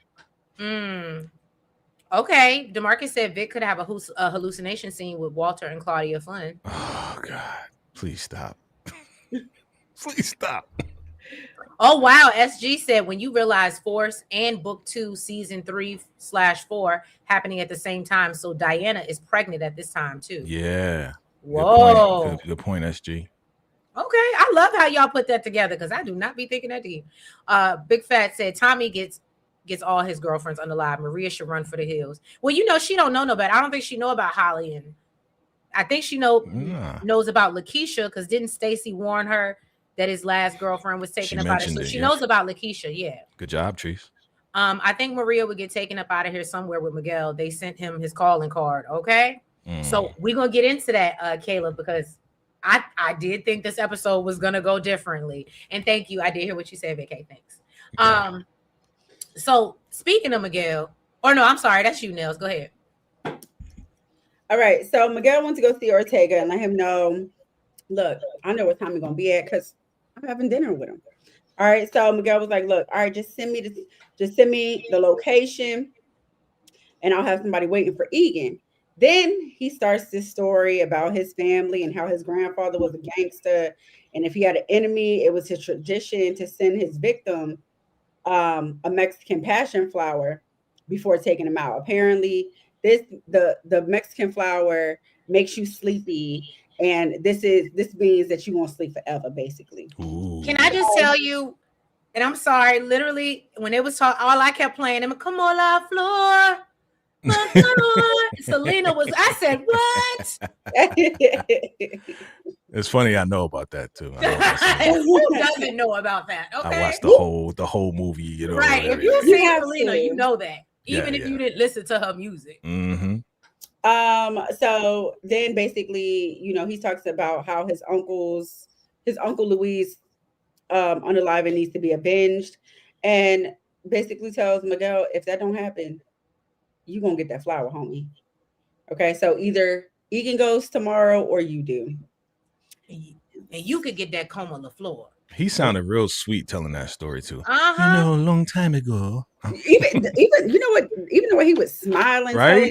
Okay, DeMarcus said Vic could have a hallucination scene with Walter and Claudia Flynn. Oh God, please stop. Please stop. Oh wow, SG said when you realize Force and Book 2 season 3/4 happening at the same time, so Diana is pregnant at this time too. Yeah. Whoa. Good point, SG. Okay, I love how y'all put that together because I do not be thinking that deep. Big Fat said Tommy gets all his girlfriends unalive. Maria should run for the hills. Well, she don't know no better. I don't think she know about Holly, and I think she knows about Lakeisha because didn't Stacy warn her that his last girlfriend was taken up out of here? So she knows about Lakeisha. Yeah. Good job, Trees. I think Maria would get taken up out of here somewhere with Miguel. They sent him his calling card. Okay. So we're gonna get into that, Caleb, because I did think this episode was gonna go differently. And thank you. I did hear what you said, VACAY. Thanks. Okay. So speaking of Miguel, or no, I'm sorry, that's you, Nels. Go ahead. All right. So Miguel went to go see Ortega and let him know, look, I know what time he's gonna be at because I'm having dinner with him. All right. So Miguel was like, look, all right, just send me the location and I'll have somebody waiting for Egan. Then he starts this story about his family and how his grandfather was a gangster. And if he had an enemy, it was his tradition to send his victim a Mexican passion flower before taking him out. Apparently, the Mexican flower makes you sleepy, and this means that you won't sleep forever, basically. Ooh. Can I just tell you? And I'm sorry, literally, when it was talking, all I kept playing him, come on, la flor. Selena was. I said, what? It's funny. I know about that too. Who doesn't know about that? Okay. I watched the whole movie. Right. If you see Selena, you know that. Even if you didn't listen to her music. Mm-hmm. So then basically, he talks about how his uncle Luis unaliving needs to be avenged, and basically tells Miguel, if that don't happen, you gonna get that flower, homie. Okay, so either Egan goes tomorrow or you do. And you could get that coma on the floor. He sounded real sweet telling that story too. Uh-huh. You know, a long time ago. Even you know what? Even the way he was smiling, Right?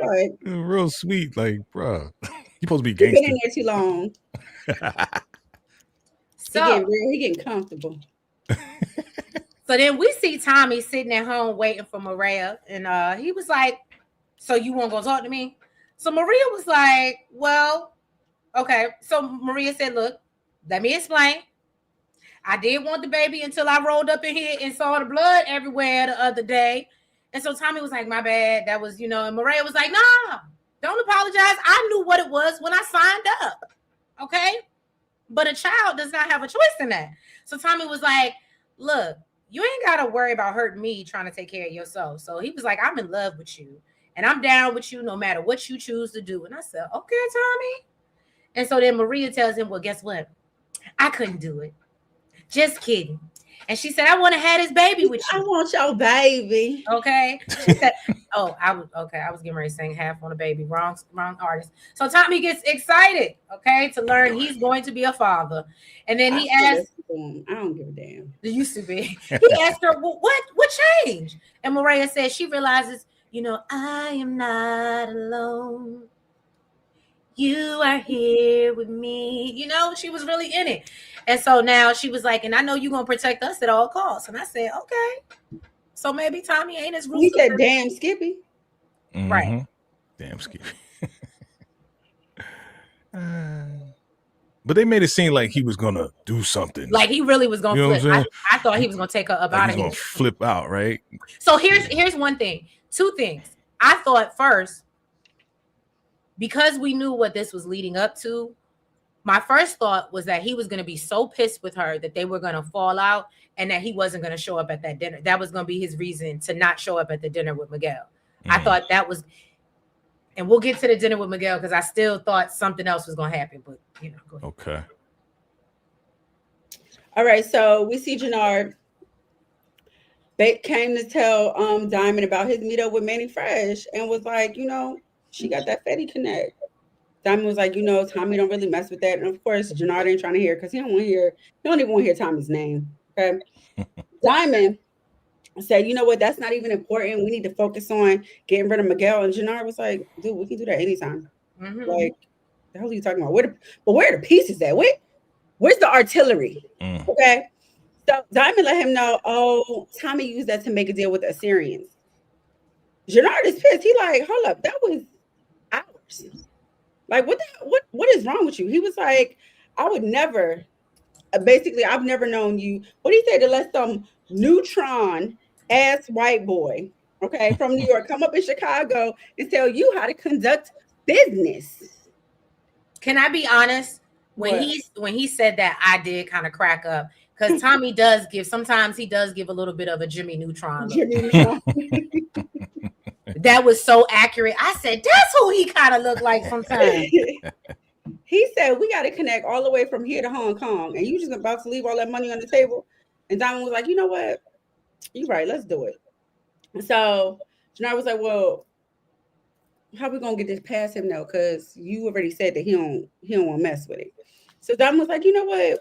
like Real sweet, like, bro. You supposed to be he been gangster. in there too long. So He getting comfortable. So then we see Tommy sitting at home waiting for Maria, and he was like, "So you won't go talk to me?" So Maria was like, "Well, okay." So Maria said, "Look, let me explain. I did want the baby until I rolled up in here and saw the blood everywhere the other day." And so Tommy was like, "My bad. That was, And Maria was like, "Nah, don't apologize. I knew what it was when I signed up. Okay? But a child does not have a choice in that." So Tommy was like, "Look, you ain't got to worry about hurting me trying to take care of yourself." So he was like, "I'm in love with you and I'm down with you no matter what you choose to do." And I said, "Okay, Tommy." And so then Maria tells him, "Well, guess what? I couldn't do it. Just kidding." And she said, "I want to have this baby with you. I want your baby." Okay. She said, I was getting ready to sing Half on a Baby. Wrong artist. So Tommy gets excited, okay, to learn he's going to be a father. And then he asked, I don't give a damn. It used to be. He asked her, well, what changed? And Maria said she realizes, I am not alone. You are here with me. She was really in it. And so now she was like, "And I know you're going to protect us at all costs." And I said, "Okay. So maybe Tommy ain't as ruthless." He said, "Damn, Skippy." Mm-hmm. Right. Damn, Skippy. But they made it seem like he was going to do something. Like he really was going to flip. I thought he was going to take her up out of here. He's going to flip out, right? So here's one thing. Two things. I thought first, because we knew what this was leading up to, my first thought was that he was going to be so pissed with her that they were going to fall out and that he wasn't going to show up at that dinner. That was going to be his reason to not show up at the dinner with Miguel. I thought that was, and we'll get to the dinner with Miguel because I still thought something else was going to happen, but go ahead. Okay. All right, so we see Jannard came to tell Diamond about his meetup with Manny Fresh and was like, she got that Fetty connect. Diamond was like, Tommy don't really mess with that. And of course, Jannard ain't trying to hear because he don't even want to hear Tommy's name. Okay. Diamond said, "You know what? That's not even important. We need to focus on getting rid of Miguel." And Jannard was like, "Dude, we can do that anytime." Mm-hmm. Like, the hell are you talking about? Where are the pieces at? Where's the artillery? Okay. So Diamond let him know, "Oh, Tommy used that to make a deal with the Assyrians." Jannard is pissed. He like, "Hold up, that was ours. Like, what is wrong with you?" He was like, "I would never, basically, I've never known you." What do you say to let some neutron ass white boy, okay, from New York come up in Chicago and tell you how to conduct business? Can I be honest? When he said that, I did kind of crack up because Tommy sometimes he does give a little bit of a Jimmy Neutron look. That was so accurate. I said, that's who he kind of looked like sometimes. He said, "We got to connect all the way from here to Hong Kong. And you just about to leave all that money on the table?" And Diamond was like, "You know what? You're right. Let's do it." So Jannard was like, "Well, how we going to get this past him now? Because you already said that he don't want to mess with it." So Diamond was like, "You know what?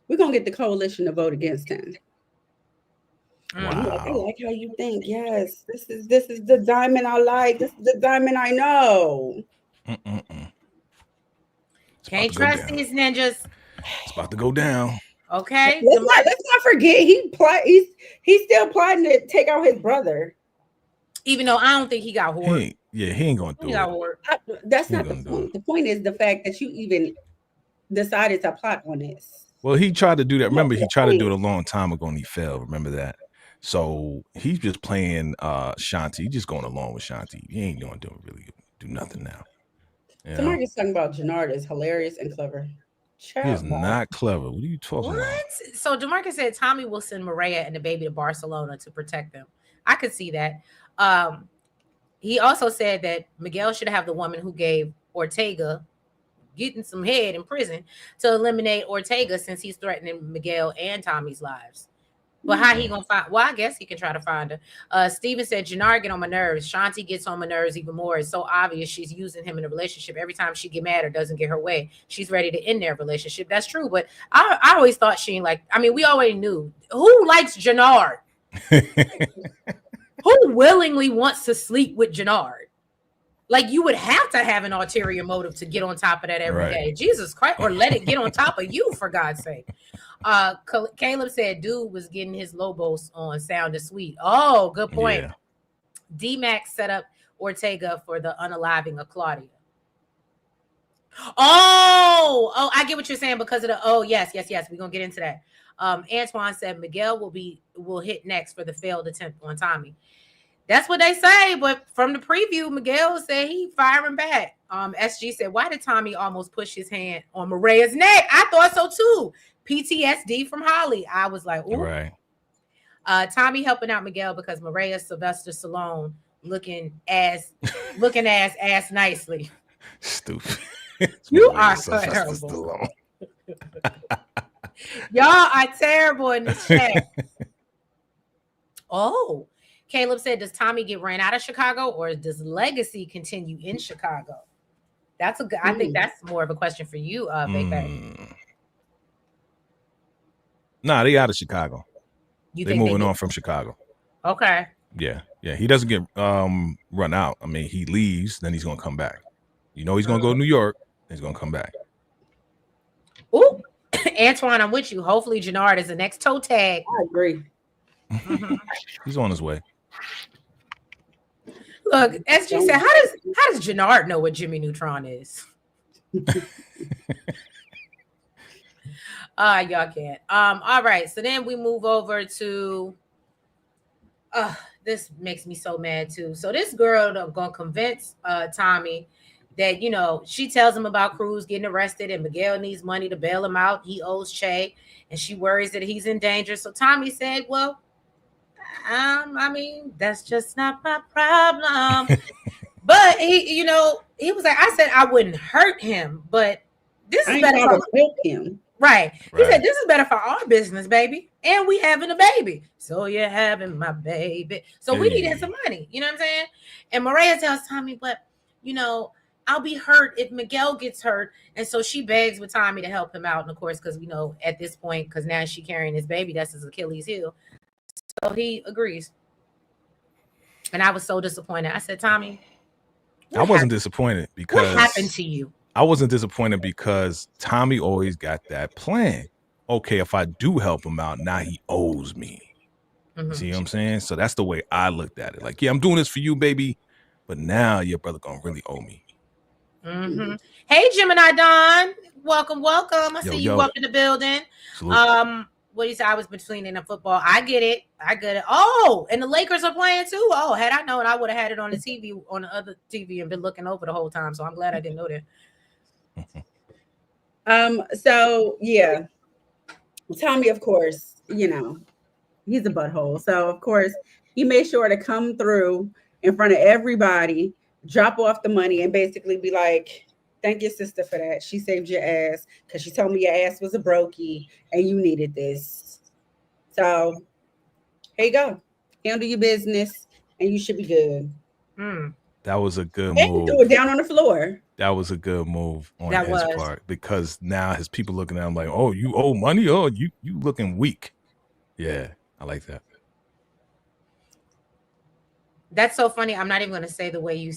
We're going to get the coalition to vote against him." Wow. I like how you think. Yes, this is the Diamond I like. This is the Diamond I know. Can't trust these ninjas. It's about to go down. Okay. Let's not forget he's still plotting to take out his brother. Even though I don't think he got hoard. He ain't gonna do it. That's not the point. The point is the fact that you even decided to plot on this. Well, he tried to do that. Remember, he tried to do it a long time ago and he failed. Remember that? So he's just playing Shanti. He's just going along with Shanti. He ain't gonna really do nothing now. Somebody's talking about Jannard is hilarious and clever. He is not clever. What are you talking about? So DeMarcus said Tommy will send Maria and the baby to Barcelona to protect them. I could see that. He also said that Miguel should have the woman who gave Ortega getting some head in prison to eliminate Ortega since he's threatening Miguel and Tommy's lives. But how he gonna find? Well, I guess he can try to find her. Steven said, Jannard get on my nerves. Shanti gets on my nerves even more. It's so obvious she's using him in a relationship. Every time she get mad or doesn't get her way, she's ready to end their relationship. That's true. But I always thought she like. I mean, we already knew who likes Jannard. Who willingly wants to sleep with Jannard? Like, you would have to have an ulterior motive to get on top of that every day. Jesus Christ, or let it get on top of you, for God's sake. Caleb said dude was getting his Lobos on Sound and Sweet. Oh, good point. Yeah. D-Max set up Ortega for the unaliving of Claudia. Oh, I get what you're saying because of the yes. We're gonna get into that. Antoine said Miguel will hit next for the failed attempt on Tommy. That's what they say, but from the preview, Miguel said he firing back. SG said, why did Tommy almost push his hand on Mariah's neck? I thought so too. PTSD from Holly. I was like, ooh. Right. Tommy helping out Miguel because Mariah Sylvester Stallone looking ass nicely. Stupid. You are terrible. Y'all are terrible in this chat. Oh. Caleb said, does Tommy get ran out of Chicago or does legacy continue in Chicago? That's a good, I think that's more of a question for you, Big Nah, they out of Chicago. They're moving on from Chicago. Okay. Yeah. He doesn't get run out. I mean, he leaves, then he's gonna come back. You know he's gonna go to New York, he's gonna come back. Ooh, Antoine, I'm with you. Hopefully Jannard is the next toe tag. I agree. He's on his way. Look, SG said, how does Jannard know what Jimmy Neutron is? Y'all can't. All right, so then we move over to this makes me so mad too. So this girl gonna convince Tommy that, you know, she tells him about Cruz getting arrested and Miguel needs money to bail him out. He owes Che, and she worries that he's in danger. So Tommy said, well, I mean, that's just not my problem. But he was like, I said I wouldn't hurt him, but this is better for help him. Right. He said, this is better for our business, baby. And we having a baby. So you're having my baby. So we needed some money. You know what I'm saying? And Mariah tells Tommy, but, you know, I'll be hurt if Miguel gets hurt. And so she begs with Tommy to help him out. And of course, because we know at this point, because now she's carrying his baby, that's his Achilles heel. So he agrees. And I was so disappointed. I said, Tommy, I wasn't disappointed because what happened to you? I wasn't disappointed because Tommy always got that plan. Okay, if I do help him out, now he owes me. See what I'm saying? So that's the way I looked at it. Like, yeah, I'm doing this for you, baby, but now your brother gonna really owe me. Hey, Gemini Don, welcome. I see you up in the building. Salute. What do you say? I was between in the football. I get it. Oh, and the Lakers are playing too. Oh, had I known, I would have had it on the TV, on the other TV, and been looking over the whole time. So I'm glad I didn't know that. So yeah, Tommy, of course, you know, he's a butthole. So of course, he made sure to come through in front of everybody, drop off the money, and basically be like, thank your sister for that. She saved your ass because she told me your ass was a brokey and you needed this. So here you go. Handle your business and you should be good. That was a good and move. Do it down on the floor. That was a good move on his part because now his people looking at him like, oh, you owe money? Oh, you looking weak. Yeah, I like that. That's so funny. I'm not even going to say the way you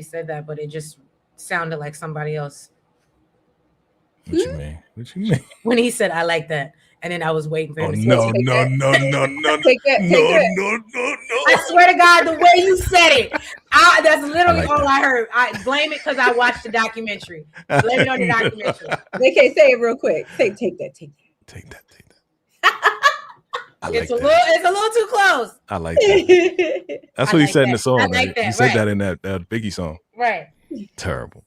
said that, but it just sounded like somebody else. What you mean? When he said, I like that. And then I was waiting for him to say, no. Take that. No. I swear to God, the way you said it, that's literally all I heard. I blame it because I watched the documentary. Blame it on the documentary. They can't say it real quick. Take that. It's a little too close. I like that. That's what he said in the song. Like he said that in that Biggie song. Right. Terrible.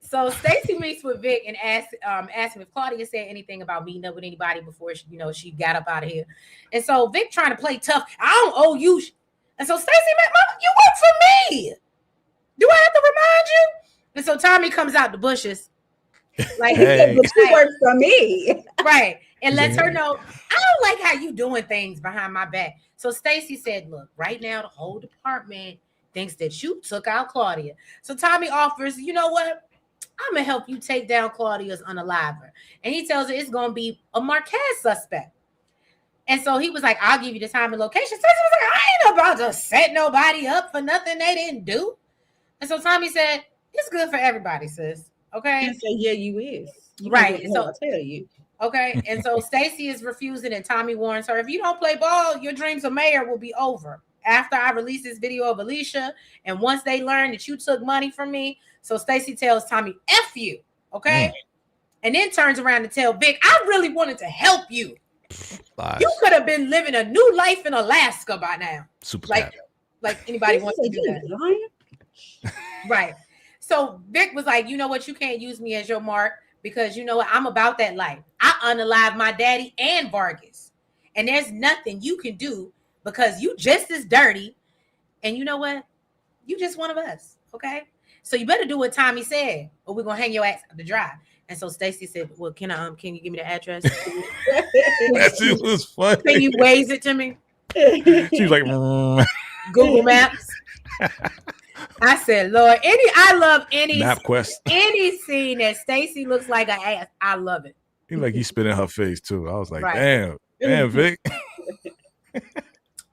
So Stacey meets with Vic and asked him if Claudia said anything about meeting up with anybody before she got up out of here. And so Vic trying to play tough. I don't owe you. And so Stacey, you work for me. Do I have to remind you? And so Tommy comes out the bushes. Like, hey. But you work for me. Right. and lets her know, I don't like how you doing things behind my back. So Stacy said, look, right now the whole department thinks that you took out Claudia. So Tommy offers, you know what? I'm going to help you take down Claudia's unaliver. And he tells her it's going to be a Marquez suspect. And so he was like, I'll give you the time and location. Stacy was like, I ain't about to set nobody up for nothing they didn't do. And so Tommy said, it's good for everybody, sis. Okay. And so yeah, you is. You right. So I'll tell you. Okay. And so Stacy is refusing, and Tommy warns her, if you don't play ball, your dreams of mayor will be over. After I release this video of Alicia, and once they learn that you took money from me. So Stacy tells Tommy, F you. Okay. And then turns around to tell Vic, I really wanted to help you. Lies. You could have been living a new life in Alaska by now. Super like anybody wants to do that. Right. So Vic was like, you know what? You can't use me as your mark because you know what? I'm about that life. I unalived my daddy and Vargas. And there's nothing you can do because you just as dirty. And you know what? You just one of us. Okay. So you better do what Tommy said, or we're gonna hang your ass up to dry. And so Stacy said, well, can you give me the address? That shit was funny. Can you Waze it to me? She was like, Google Maps. I said, Lord, I love any MapQuest. Any scene that Stacy looks like an ass. I love it. He like he spit in her face too. I was like, Right. damn, Vic.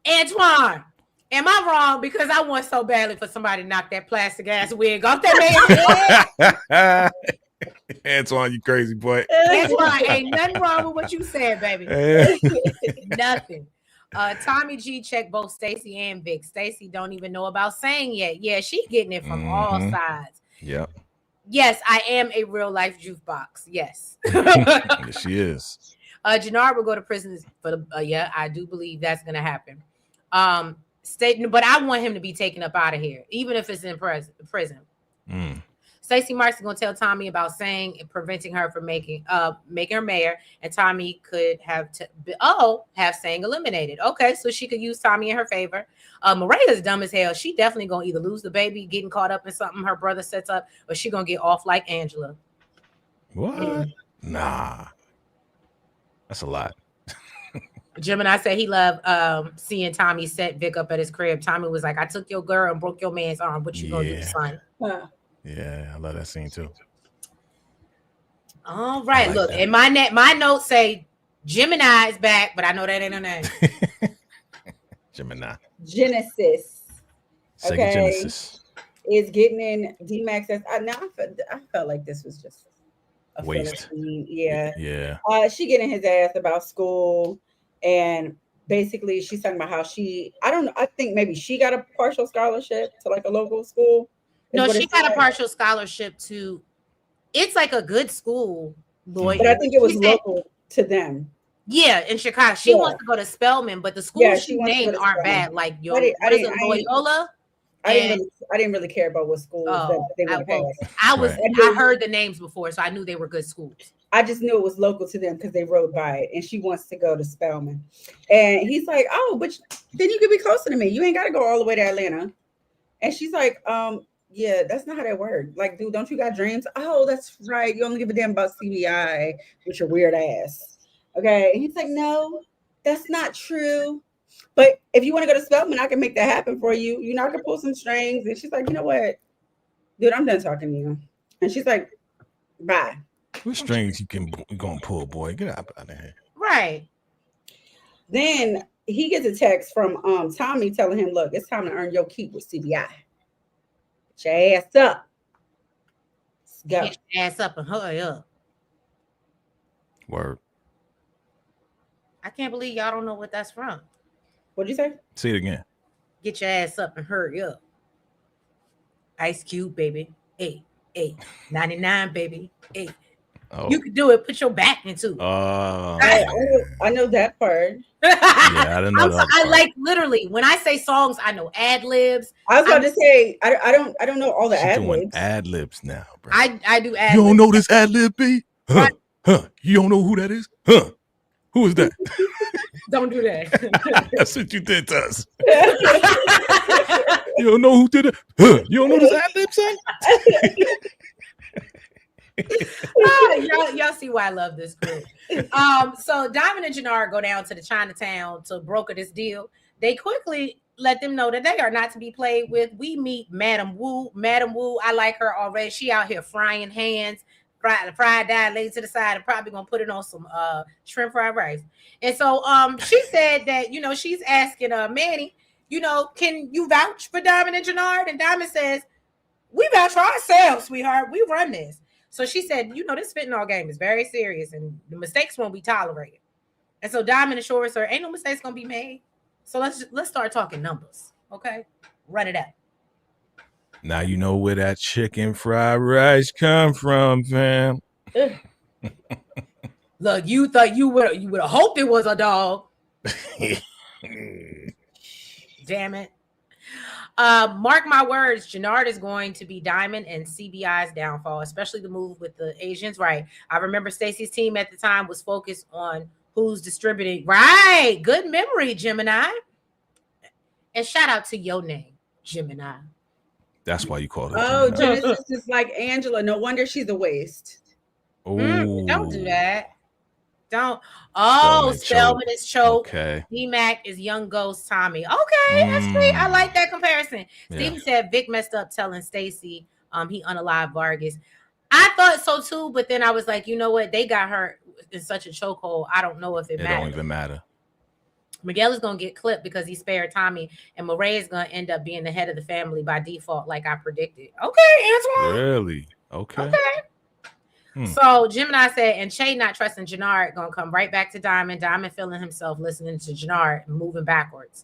Antoine, am I wrong? Because I want so badly for somebody to knock that plastic ass wig off that man's head. Antoine, you crazy boy. Antoine, ain't nothing wrong with what you said, baby. Nothing. Tommy G checked both Stacy and Vic. Stacy don't even know about saying yet. Yeah, she getting it from all sides. Yep. Yes, I am a real life jukebox. Yes. Yes, she is. Jannar will go to prison for the yeah, I do believe that's gonna happen. But I want him to be taken up out of here, even if it's in prison. Stacey Marks is gonna tell Tommy about saying and preventing her from making her mayor, and Tommy could have saying eliminated. Okay, so she could use Tommy in her favor. Maria's dumb as hell. She definitely gonna either lose the baby, getting caught up in something her brother sets up, or she gonna get off like Angela. What? Nah, that's a lot. Gemini said he loved seeing Tommy set Vic up at his crib. Tommy was like, I took your girl and broke your man's arm. What you gonna do, son? Yeah, I love that scene too. All right, like look, that. And my notes say Gemini is back, but I know that ain't her name. Gemini. Genesis. Sega Genesis. Is getting in D-Max. I felt like this was just a waste. Yeah. Yeah. She getting his ass about school, and basically she's talking about how I think maybe she got a partial scholarship to like a local school. No, she got a partial scholarship to. It's like a good school, Lloyd. But I think it was local to them. Yeah, in Chicago. She wants to go to Spelman, but the schools she named aren't bad. Like Loyola. I didn't really care about what schools they were I heard the names before, so I knew they were good schools. I just knew it was local to them because they rode by it, and she wants to go to Spelman. And he's like, oh, but then you could be closer to me. You ain't got to go all the way to Atlanta. And she's like, yeah, that's not how that works. Like, dude, don't you got dreams? Oh, that's right. You only give a damn about CBI with your weird ass. Okay. And he's like, no, that's not true. But if you want to go to Spelman, I can make that happen for you. You know, I can pull some strings. And she's like, you know what? Dude, I'm done talking to you. And she's like, bye. What strings you gonna pull, boy? Get out of here. Right. Then he gets a text from Tommy telling him, look, it's time to earn your keep with CBI. Get your ass up. Let's go. Get your ass up and hurry up. Word. I can't believe y'all don't know what that's from. What'd you say? Say it again. Get your ass up and hurry up. Ice Cube, baby. 99, baby. Oh. You can do it. Put your back into. I know that part. Yeah, I didn't know that. I like literally when I say songs, I know ad libs. I was about to say I don't know all the ad libs. Ad libs now, bro. I do ad. You don't know this ad lib, B? Huh? You don't know who that is? Huh? Who is that? Don't do that. That's what you did to us. You don't know who did it? Huh? You don't know this ad lib, son? Y'all see why I love this group. So Diamond and Jannard go down to the Chinatown to broker this deal. They quickly let them know that they are not to be played with. We meet Madam Wu. Madam Wu, I like her already. She out here frying hands, fried dye laid to the side, and probably gonna put it on some shrimp fried rice. And so she said that, you know, she's asking Manny, you know, can you vouch for Diamond and Jannard? And Diamond says, we vouch for ourselves, sweetheart. We run this. So she said, you know, this fentanyl game is very serious and the mistakes won't be tolerated. And so Diamond assures her, ain't no mistakes gonna be made. So let's start talking numbers. Okay. Run it up. Now you know where that chicken fried rice come from, fam. Look, you thought you would have hoped it was a dog. Damn it. Mark my words, Jannard is going to be Diamond and CBI's downfall, especially the move with the Asians. Right. I remember Stacey's team at the time was focused on who's distributing. Right. Good memory, Gemini. And shout out to your name, Gemini. That's why you call her. Oh, Gemini. Genesis is like Angela. No wonder she's a waste. Don't do that. Don't. Oh, Spellman is choke. Okay. D-Mac is young ghost Tommy. Okay, that's sweet. I like that comparison. Yeah. Steven said Vic messed up telling Stacey he unalived Vargas. I thought so too, but then I was like, you know what? They got her in such a chokehold. I don't know if it matters. Don't even matter. Miguel is going to get clipped because he spared Tommy, and Murray is going to end up being the head of the family by default, like I predicted. Okay, Antoine. Really? Okay. So Gemini said, and Che not trusting Jannard gonna come right back to Diamond. Diamond feeling himself listening to Jannard and moving backwards.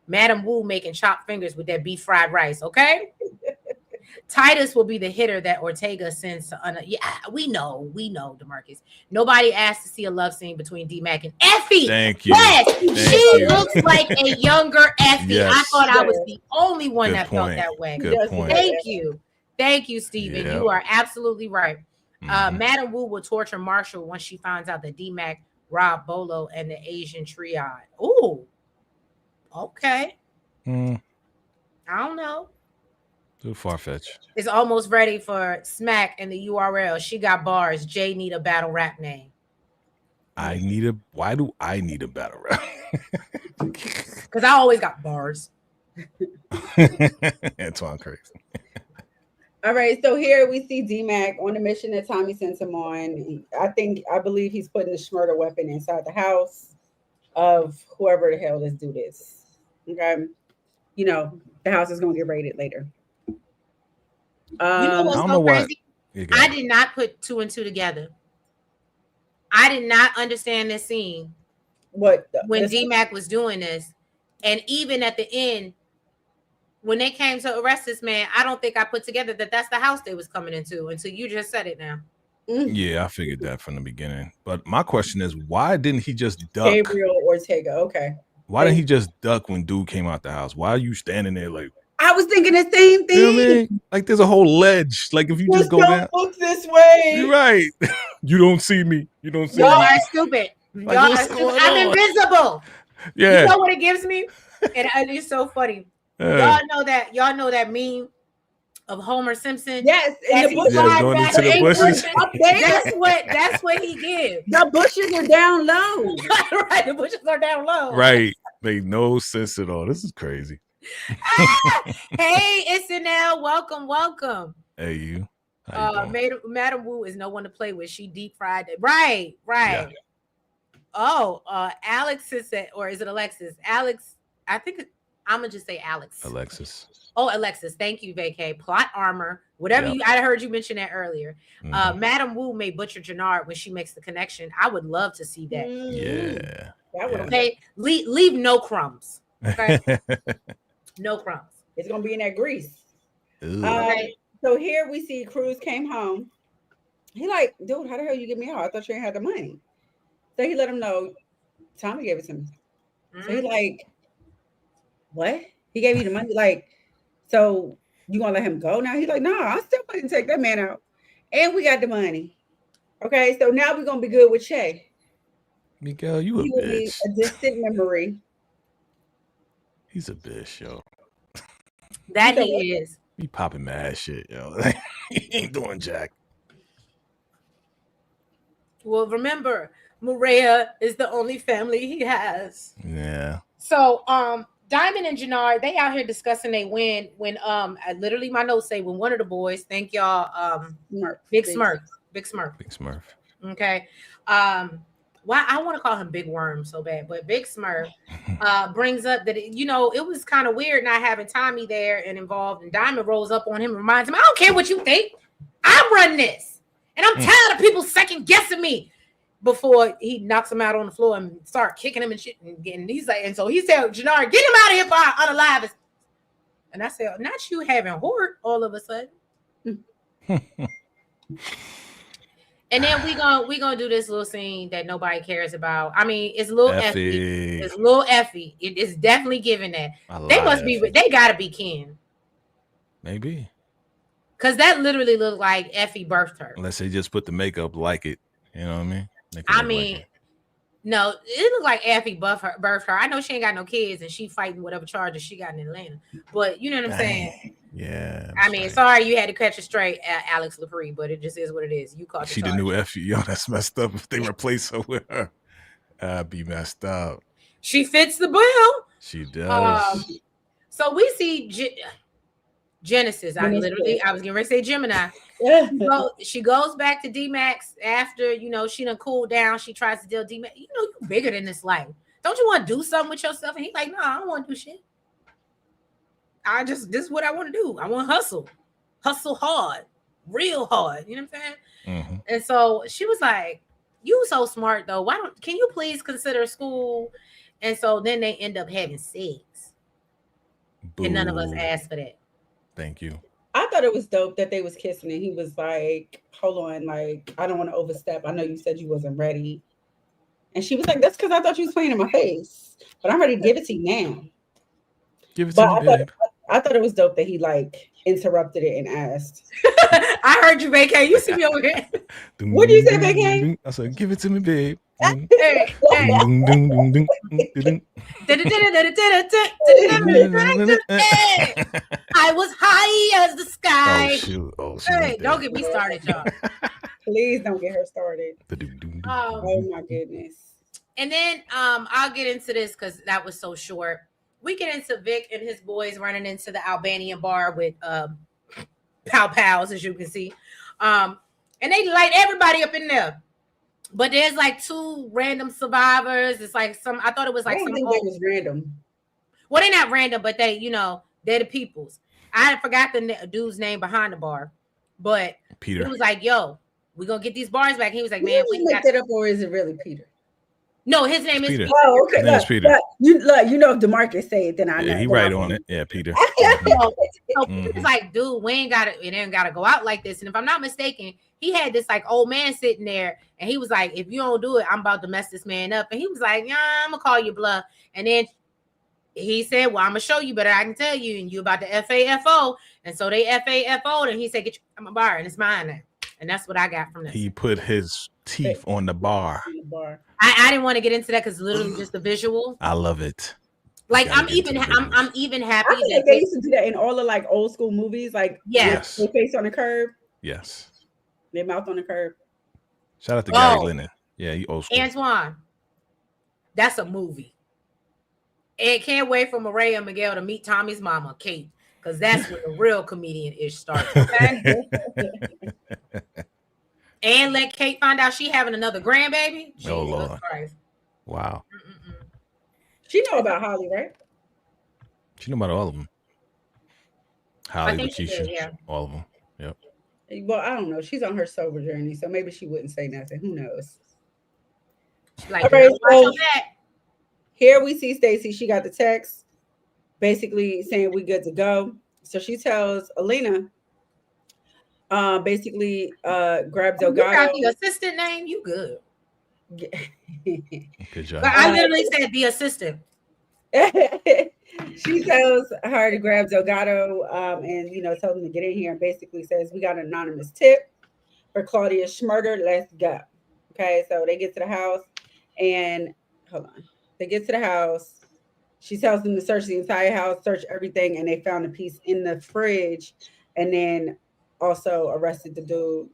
Madam Wu making chopped fingers with that beef fried rice. Okay. Titus will be the hitter that Ortega sends to yeah, we know, DeMarcus. Nobody asked to see a love scene between D-Mac and Effie. Thank you. Yes, Thank looks like a younger Effie. Yes. I thought I was the only one Good that point. felt that way. Good point. Thank you, Steven. Yep. You are absolutely right. Madam Wu will torture Marshall once she finds out that D-Mac robbed Bolo and the Asian triad. Ooh, okay. I don't know. Too far-fetched. It's almost ready for Smack and the URL. She got bars. Jay need a battle rap name. Why do I need a battle rap? Because I always got bars. Antoine crazy. All right, so here we see D-Mac on the mission that Tommy sends him on. I believe he's putting the murder weapon inside the house of whoever the hell this dude is. Okay, you know the house is gonna get raided later. You know what's so crazy? I did not put two and two together. I did not understand this scene. When D-Mac was doing this, and even at the end. When they came to arrest this man, I don't think I put together that that's the house they was coming into until you just said it now. Yeah, I figured that from the beginning. But my question is, why didn't he just duck? Gabriel Ortega, okay. Why didn't he just duck when dude came out the house? Why are you standing there like? I was thinking the same thing. You know what I mean? Like there's a whole ledge. Like if you just go down. Look this way. You're right. You don't see me. You don't see Y'all me. are stupid. Like, Y'all are stupid. I'm invisible. Yeah. You know what it gives me? And it's so funny. Y'all know that meme of Homer Simpson. Yes, and the bushes. Yeah, going into the bushes. That's what he gives. The bushes are down low. Right, the bushes are down low. Right, made no sense at all. This is crazy. Hey, it's Anel. Welcome. Hey, you. Madam Wu is no one to play with. She deep fried it. Right. Yeah. Oh, Alex is it, or is it Alexis? Alex, I think I'm gonna just say Alex. Alexis. Oh, Alexis. Thank you, VACAY. Plot armor. Whatever I heard you mention that earlier. Madam Wu may butcher Jannard when she makes the connection. I would love to see that. Yeah. Okay. Leave no crumbs. Okay. No crumbs. It's gonna be in that grease. Okay. So here we see Cruz came home. He like, dude, how the hell you get me out? I thought you ain't had the money. So he let him know Tommy gave it to me. So he like, what? He gave you the money? Like, so you gonna let him go now? He's like, no, I still want to take that man out. And we got the money. Okay, so now we're gonna be good with Che. Miguel, you a bitch. A distant memory. He's a bitch, yo. That he is. He popping mad shit, yo. He ain't doing jack. Well, remember, Maria is the only family he has. Yeah. So, Diamond and Jannard, they out here discussing they win when literally my notes say when one of the boys, thank y'all, Smurf. Big Smurf. Big Smurf. Big Smurf. Okay. Why I want to call him Big Worm so bad, but Big Smurf brings up that it was kind of weird not having Tommy there and involved, and Diamond rolls up on him and reminds him, I don't care what you think, I run this, and I'm tired of people second guessing me. Before he knocks him out on the floor and start kicking him and shit, and he's like, and so he said, Jannard, get him out of here for I unalive us. And I said, not you having Hort all of a sudden. And then we gonna do this little scene that nobody cares about. I mean, it's a little Effie. It's a little Effie. It is definitely giving that. They must be. They gotta be kin. Maybe. Cause that literally looked like Effie birthed her. Unless they just put the makeup like it. You know what I mean? No, it looked like Effie birthed her. I know she ain't got no kids and she fighting whatever charges she got in Atlanta. But you know what I'm saying? Yeah. I mean, sorry you had to catch a straight Alex Lepre, but it just is what it is. You caught she the new Effie. Yo, that's messed up. If they replace her with her, I'd be messed up. She fits the bill. She does. So we see Genesis. I was getting ready to say Gemini. So she goes back to D-Max after, she done cooled down. She tries to deal D-Max. You bigger than this life. Don't you want to do something with yourself? And he's like, no, I don't want to do shit. This is what I want to do. I want to hustle hard, real hard. You know what I'm saying? Mm-hmm. And so she was like, you so smart though. Can you please consider school? And so then they end up having sex. Boo. And none of us asked for that. Thank you. I thought it was dope that they was kissing and he was like, hold on, like, I don't want to overstep. I know you said you wasn't ready. And she was like, that's because I thought you was playing in my face. But I'm ready to give it to you now. Give it to me, babe. I thought it was dope that he like interrupted it and asked. I heard you, VACAY. You see me over here. What do you say, VACAY? I said, give it to me, babe. I was high as the sky. Oh, shoot. Hey, don't get me started, y'all. Please don't get her started. Oh my goodness. And then I'll get into this because that was so short. We get into Vic and his boys running into the Albanian bar with pow pows, as you can see. And they light everybody up in there. But there's like 2 random survivors. It's like I thought it was like I don't think they was random. Well, they're not random, but they, they're the peoples. I forgot the dude's name behind the bar. But Peter. He was like, yo, we're going to get these bars back. He was like, man, we make that up, or is it really Peter? No, his name is Peter. Oh, okay. His name is Peter. If DeMarcus say it, then I know. Yeah, he right on it. Yeah, Peter. It's like, dude, it ain't gotta go out like this. And if I'm not mistaken, he had this like old man sitting there, and he was like, if you don't do it, I'm about to mess this man up. And he was like, yeah, I'm gonna call you bluff. And then he said, well, I'm gonna show you better. I can tell you, and you about to FAFO. And so they FAFO'd, and he said, get your bar, and it's mine now. And that's what I got from this. He put his teeth on the bar. I didn't want to get into that because literally just the visual. I love it. Like I'm even happy. I feel like they used to do that in all the like old school movies. Like yes, their face on the curb. Yes, their mouth on the curb. Shout out to Gary Lennon. Yeah, he old school. Antoine, that's a movie. And can't wait for Maria and Miguel to meet Tommy's mama, Kate, because that's where the real comedian ish starts. Okay? And let Kate find out she having another grandbaby. Jesus Lord. Christ. Wow. She know about Holly, right? She know about all of them. Holly, Lakeisha, all of them. Yep. Well, I don't know. She's on her sober journey, so maybe she wouldn't say nothing. Who knows? Like, all right, so here we see Stacy. She got the text basically saying we good to go. So she tells Alina, basically grab Delgado. You got the assistant name, you good. Good job. But I literally said the assistant. She tells her to grab Delgado and tell them to get in here, and basically says we got an anonymous tip for Claudia Schmurder. Let's go. Okay, so they get to the house and they get to the house. She tells them to search the entire house, search everything, and they found a piece in the fridge, and then also arrested the dude.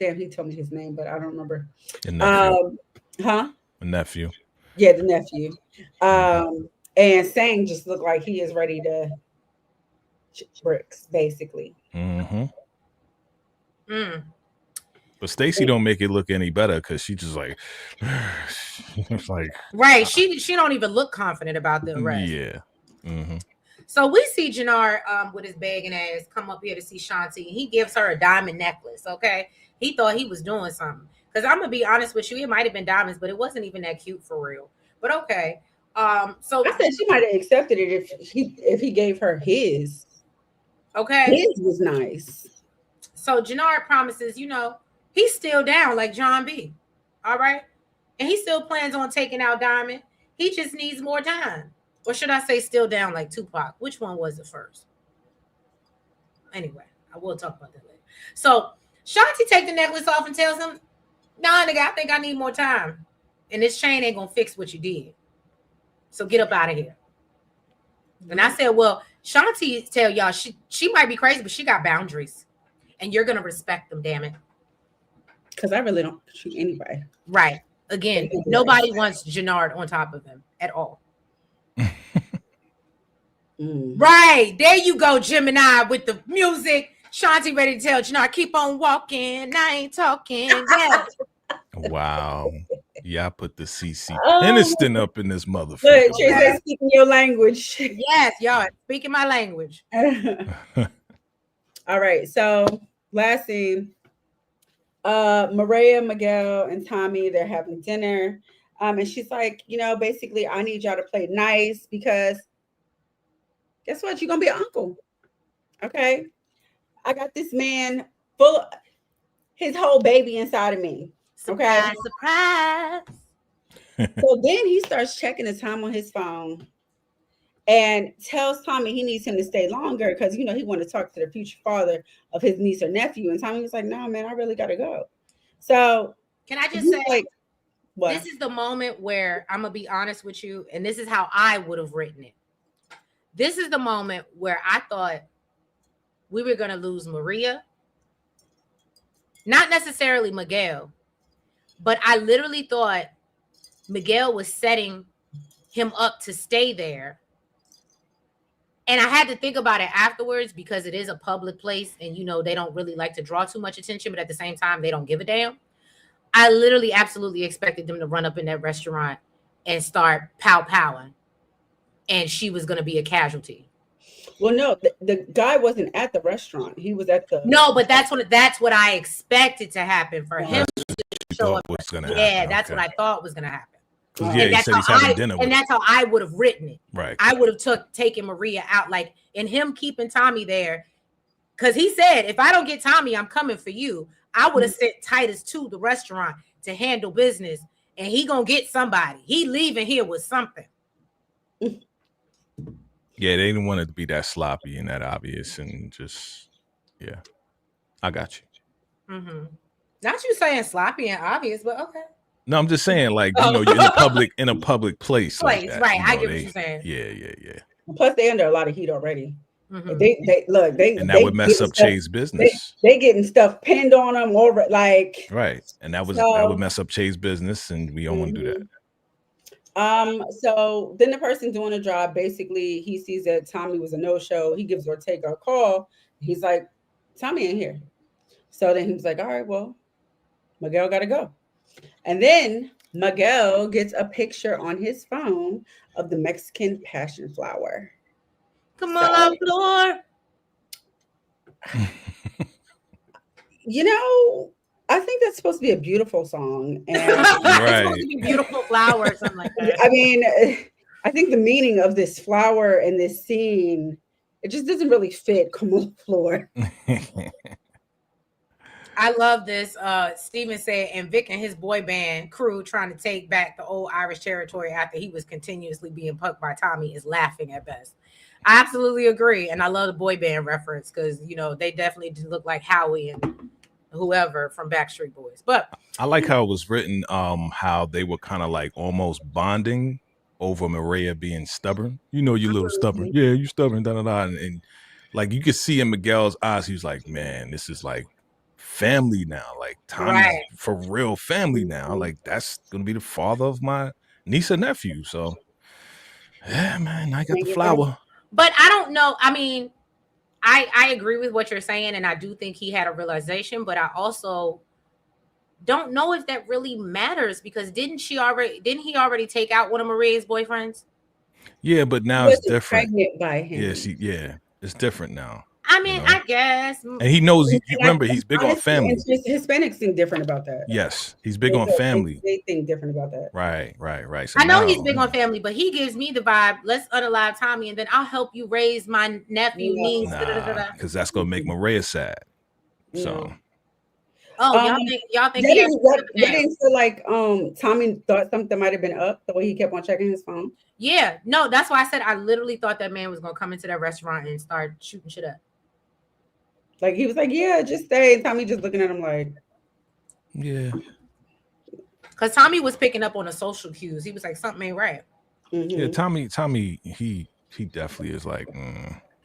Damn, he told me his name, but I don't remember. A nephew. Huh? A nephew. Yeah, the nephew. Mhm. And Sang just looked like he is ready to bricks, basically. Mhm. Mm. But Stacy don't make it look any better because she just like, it's like, Right. She don't even look confident about the arrest. yeah. Mhm. So we see Jannard with his begging ass come up here to see Shanti. He gives her a diamond necklace. Okay. He thought he was doing something. Because I'm gonna be honest with you, it might have been diamonds, but it wasn't even that cute for real. But okay. So I said she might have accepted it if he gave her his. okay. His was nice. So Jannard promises, he's still down like John B. All right. And he still plans on taking out Diamond. He just needs more time. Or should I say still down like Tupac? Which one was it first? Anyway, I will talk about that later. So Shanti take the necklace off and tells him, nah, nigga, I think I need more time. And this chain ain't gonna fix what you did. So get up out of here. And I said, well, Shanti tell y'all she might be crazy, but she got boundaries. And you're gonna respect them, damn it. Because I really don't shoot anybody. Right. Again, nobody wants Jannard on top of him at all. Right. There you go, Gemini, with the music. Shanti ready to tell Jannard, keep on walking. I ain't talking. Yeah. Wow. Yeah, I put the CC Peniston up in this motherfucker. Look, Tracy, speaking your language. Yes, y'all speaking my language. All right. So last scene. Maria, Miguel, and Tommy, they're having dinner. And she's like, basically, I need y'all to play nice because guess what? You're gonna be an uncle. Okay. I got this man full of his whole baby inside of me. Okay. Surprise. So then he starts checking the time on his phone and tells Tommy he needs him to stay longer because he want to talk to the future father of his niece or nephew. And Tommy was like, no, man, I really gotta go. So can I just say, like, what? This is the moment where I'm gonna be honest with you, and this is how I would have written it. This is the moment where I thought we were gonna lose Maria, not necessarily Miguel, but I literally thought Miguel was setting him up to stay there. And I had to think about it afterwards because it is a public place and, they don't really like to draw too much attention, but at the same time, they don't give a damn. I literally absolutely expected them to run up in that restaurant and start pow-powing. And she was going to be a casualty. Well, no, the guy wasn't at the restaurant. He was at the... No, but that's what I expected to happen for him to show up. Yeah, that's what I thought was going to happen. Yeah, he said he's having dinner with that's how I would have written it. Right. I would have taken Maria out, like, and him keeping Tommy there. Because he said, if I don't get Tommy, I'm coming for you. I would have sent Titus to the restaurant to handle business. And he gonna get somebody. He leaving here with something. Yeah, they didn't want it to be that sloppy and that obvious. And just, yeah. I got you. Mm-hmm. Not you saying sloppy and obvious, but okay. No, I'm just saying, like, you're in a public place. Like that, right. I get what you're saying. Yeah. Plus, they're under a lot of heat already. Mm-hmm. That would mess up Che's business. They getting stuff pinned on them over, like, right, and that would mess up Che's business, and we don't want to do that. So then the person doing the job, basically, he sees that Tommy was a no-show. He gives Ortega a call. He's like, Tommy ain't here. So then he was like, all right, well, Miguel got to go. And then Miguel gets a picture on his phone of the Mexican passion flower. Come on, Flor. I think that's supposed to be a beautiful song. And it's supposed to be beautiful flower or something like that. I mean, I think the meaning of this flower and this scene, it just doesn't really fit Come on, Flor. I love this. Steven said, and Vic and his boy band crew trying to take back the old Irish territory after he was continuously being poked by Tommy is laughing at best. I absolutely agree. And I love the boy band reference because, they definitely look like Howie and whoever from Backstreet Boys. But I like how it was written, how they were kind of like almost bonding over Maria being stubborn. You little stubborn. Yeah, you stubborn, da-da-da. And like you could see in Miguel's eyes, he was like, man, this is like family now. Like Tommy's Right. for real family now. Like that's gonna be the father of my niece and nephew. So yeah, man, I got the flower. But I don't know. I mean, I agree with what you're saying, and I do think he had a realization, but I also don't know if that really matters because didn't he already take out one of Maria's boyfriends? Yeah, but now it's different. Pregnant by him. Yeah, it's different now. I mean, I guess. And he knows. Remember, he's big on family. Hispanics think different about that. Yes, he's big on family. They think different about that. Right. So I know he's big on family, but he gives me the vibe. Let's unalive Tommy, and then I'll help you raise my nephew, niece. Because that's gonna make Maria sad. So. Oh, y'all think they didn't feel like Tommy thought something might have been up the way he kept on checking his phone? Yeah, no, that's why I said I literally thought that man was gonna come into that restaurant and start shooting shit up. Like he was like, yeah, just stay. And Tommy just looking at him like, yeah. Because Tommy was picking up on the social cues. He was like, something ain't right. Mm-hmm. Yeah, Tommy, he definitely is like,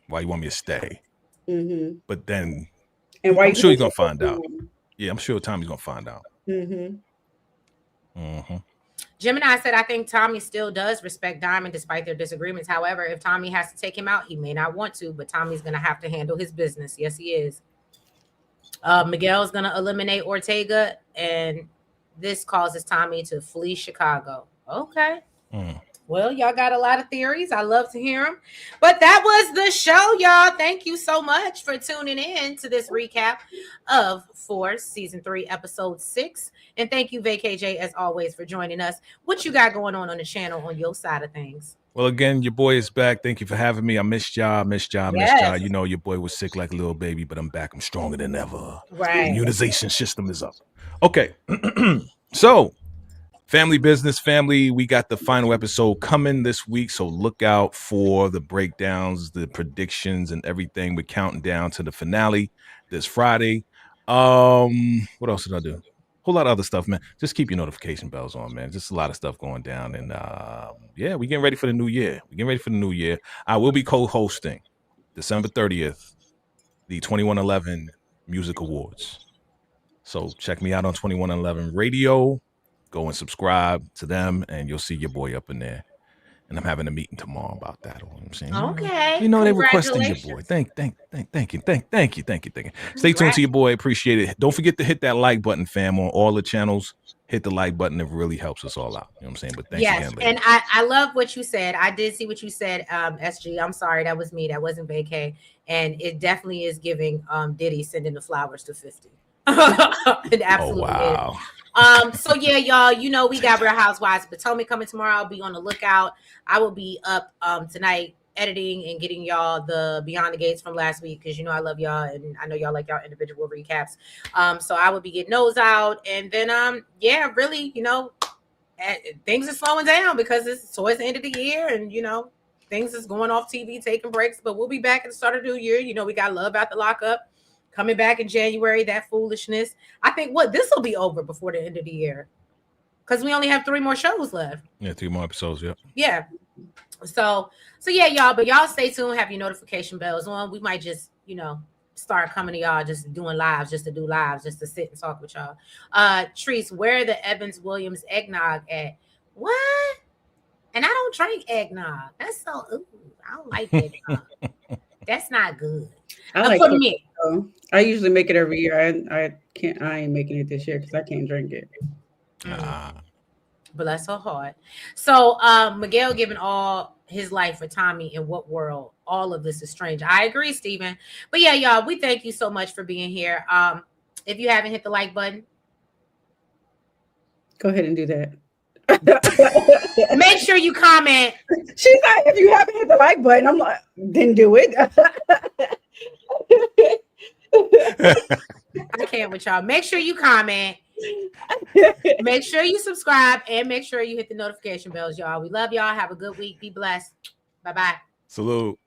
why you want me to stay? Mm-hmm. But then, and why I'm sure he's gonna find out. Yeah, I'm sure Tommy's gonna find out. Gemini said, I think Tommy still does respect Diamond despite their disagreements. However, if Tommy has to take him out, he may not want to, but Tommy's going to have to handle his business. Yes, he is. Miguel's going to eliminate Ortega, and this causes Tommy to flee Chicago. Okay. Well, y'all got a lot of theories. I love to hear them. But that was the show, y'all. Thank you so much for tuning in to this recap of Force Season 3, Episode 6. And thank you, VACAY-J, as always, for joining us. What you got going on the channel on your side of things? Well, again, your boy is back. Thank you for having me. I missed y'all. You know, your boy was sick like a little baby, but I'm back. I'm stronger than ever. Right. The immunization system is up. Okay. So, family business, family, we got the final episode coming this week, so look out for the breakdowns, the predictions, and everything. We're counting down to the finale this Friday. What else did I do? Whole lot of other stuff, man. Just keep your notification bells on, man. Just a lot of stuff going down, and yeah, we're getting ready for the new year. I will be co-hosting December 30th, the 2111 Music Awards. So check me out on 2111 Radio. Go and subscribe to them, and you'll see your boy up in there. And I'm having a meeting tomorrow about that. You know what I'm saying? Okay. You know, they requesting your boy. Thank you. Stay tuned to your boy. Appreciate it. Don't forget to hit that like button, fam, on all the channels. Hit the like button. It really helps us all out. You know what I'm saying? But thanks again, ladies. And I love what you said. I did see what you said, SG. I'm sorry. That was me. That wasn't VACAY. And it definitely is giving Diddy sending the flowers to 50. It absolutely is. So yeah, y'all, you know, we got Real Housewives Potomac coming tomorrow. I'll be on the lookout. I will be up tonight editing and getting y'all the Beyond the Gates from last week, because you know I love y'all and I know y'all like y'all individual recaps. So I will be getting those out, and then yeah, really, you know, things are slowing down because it's towards the end of the year, and you know, things is going off TV, taking breaks, but we'll be back at the start of the new year. You know, we got Love After Lockup coming back in January, that foolishness. I think this will be over before the end of the year, because we only have 3 more shows left. Yeah, 3 more episodes. Yep. Yeah. So yeah, y'all. But y'all stay tuned. Have your notification bells on. We might just, you know, start coming to y'all, just doing lives, just to do lives, just to sit and talk with y'all. Treese, where are the Evans Williams eggnog at? What? And I don't drink eggnog. That's so. Ooh, I don't like eggnog. That's not good. For me. I usually make it every year. I ain't making it this year because I can't drink it. Bless her heart. So Miguel giving all his life for Tommy. In what world? All of this is strange. I agree, Steven. But yeah, y'all, we thank you so much for being here. If you haven't hit the like button, go ahead and do that. Make sure you comment. She's like, if you haven't hit the like button, I'm like, then do it. I can't with y'all. Make sure you comment. Make sure you subscribe, and make sure you hit the notification bells, y'all. We love y'all. Have a good week. Be blessed. Bye-bye. Salute.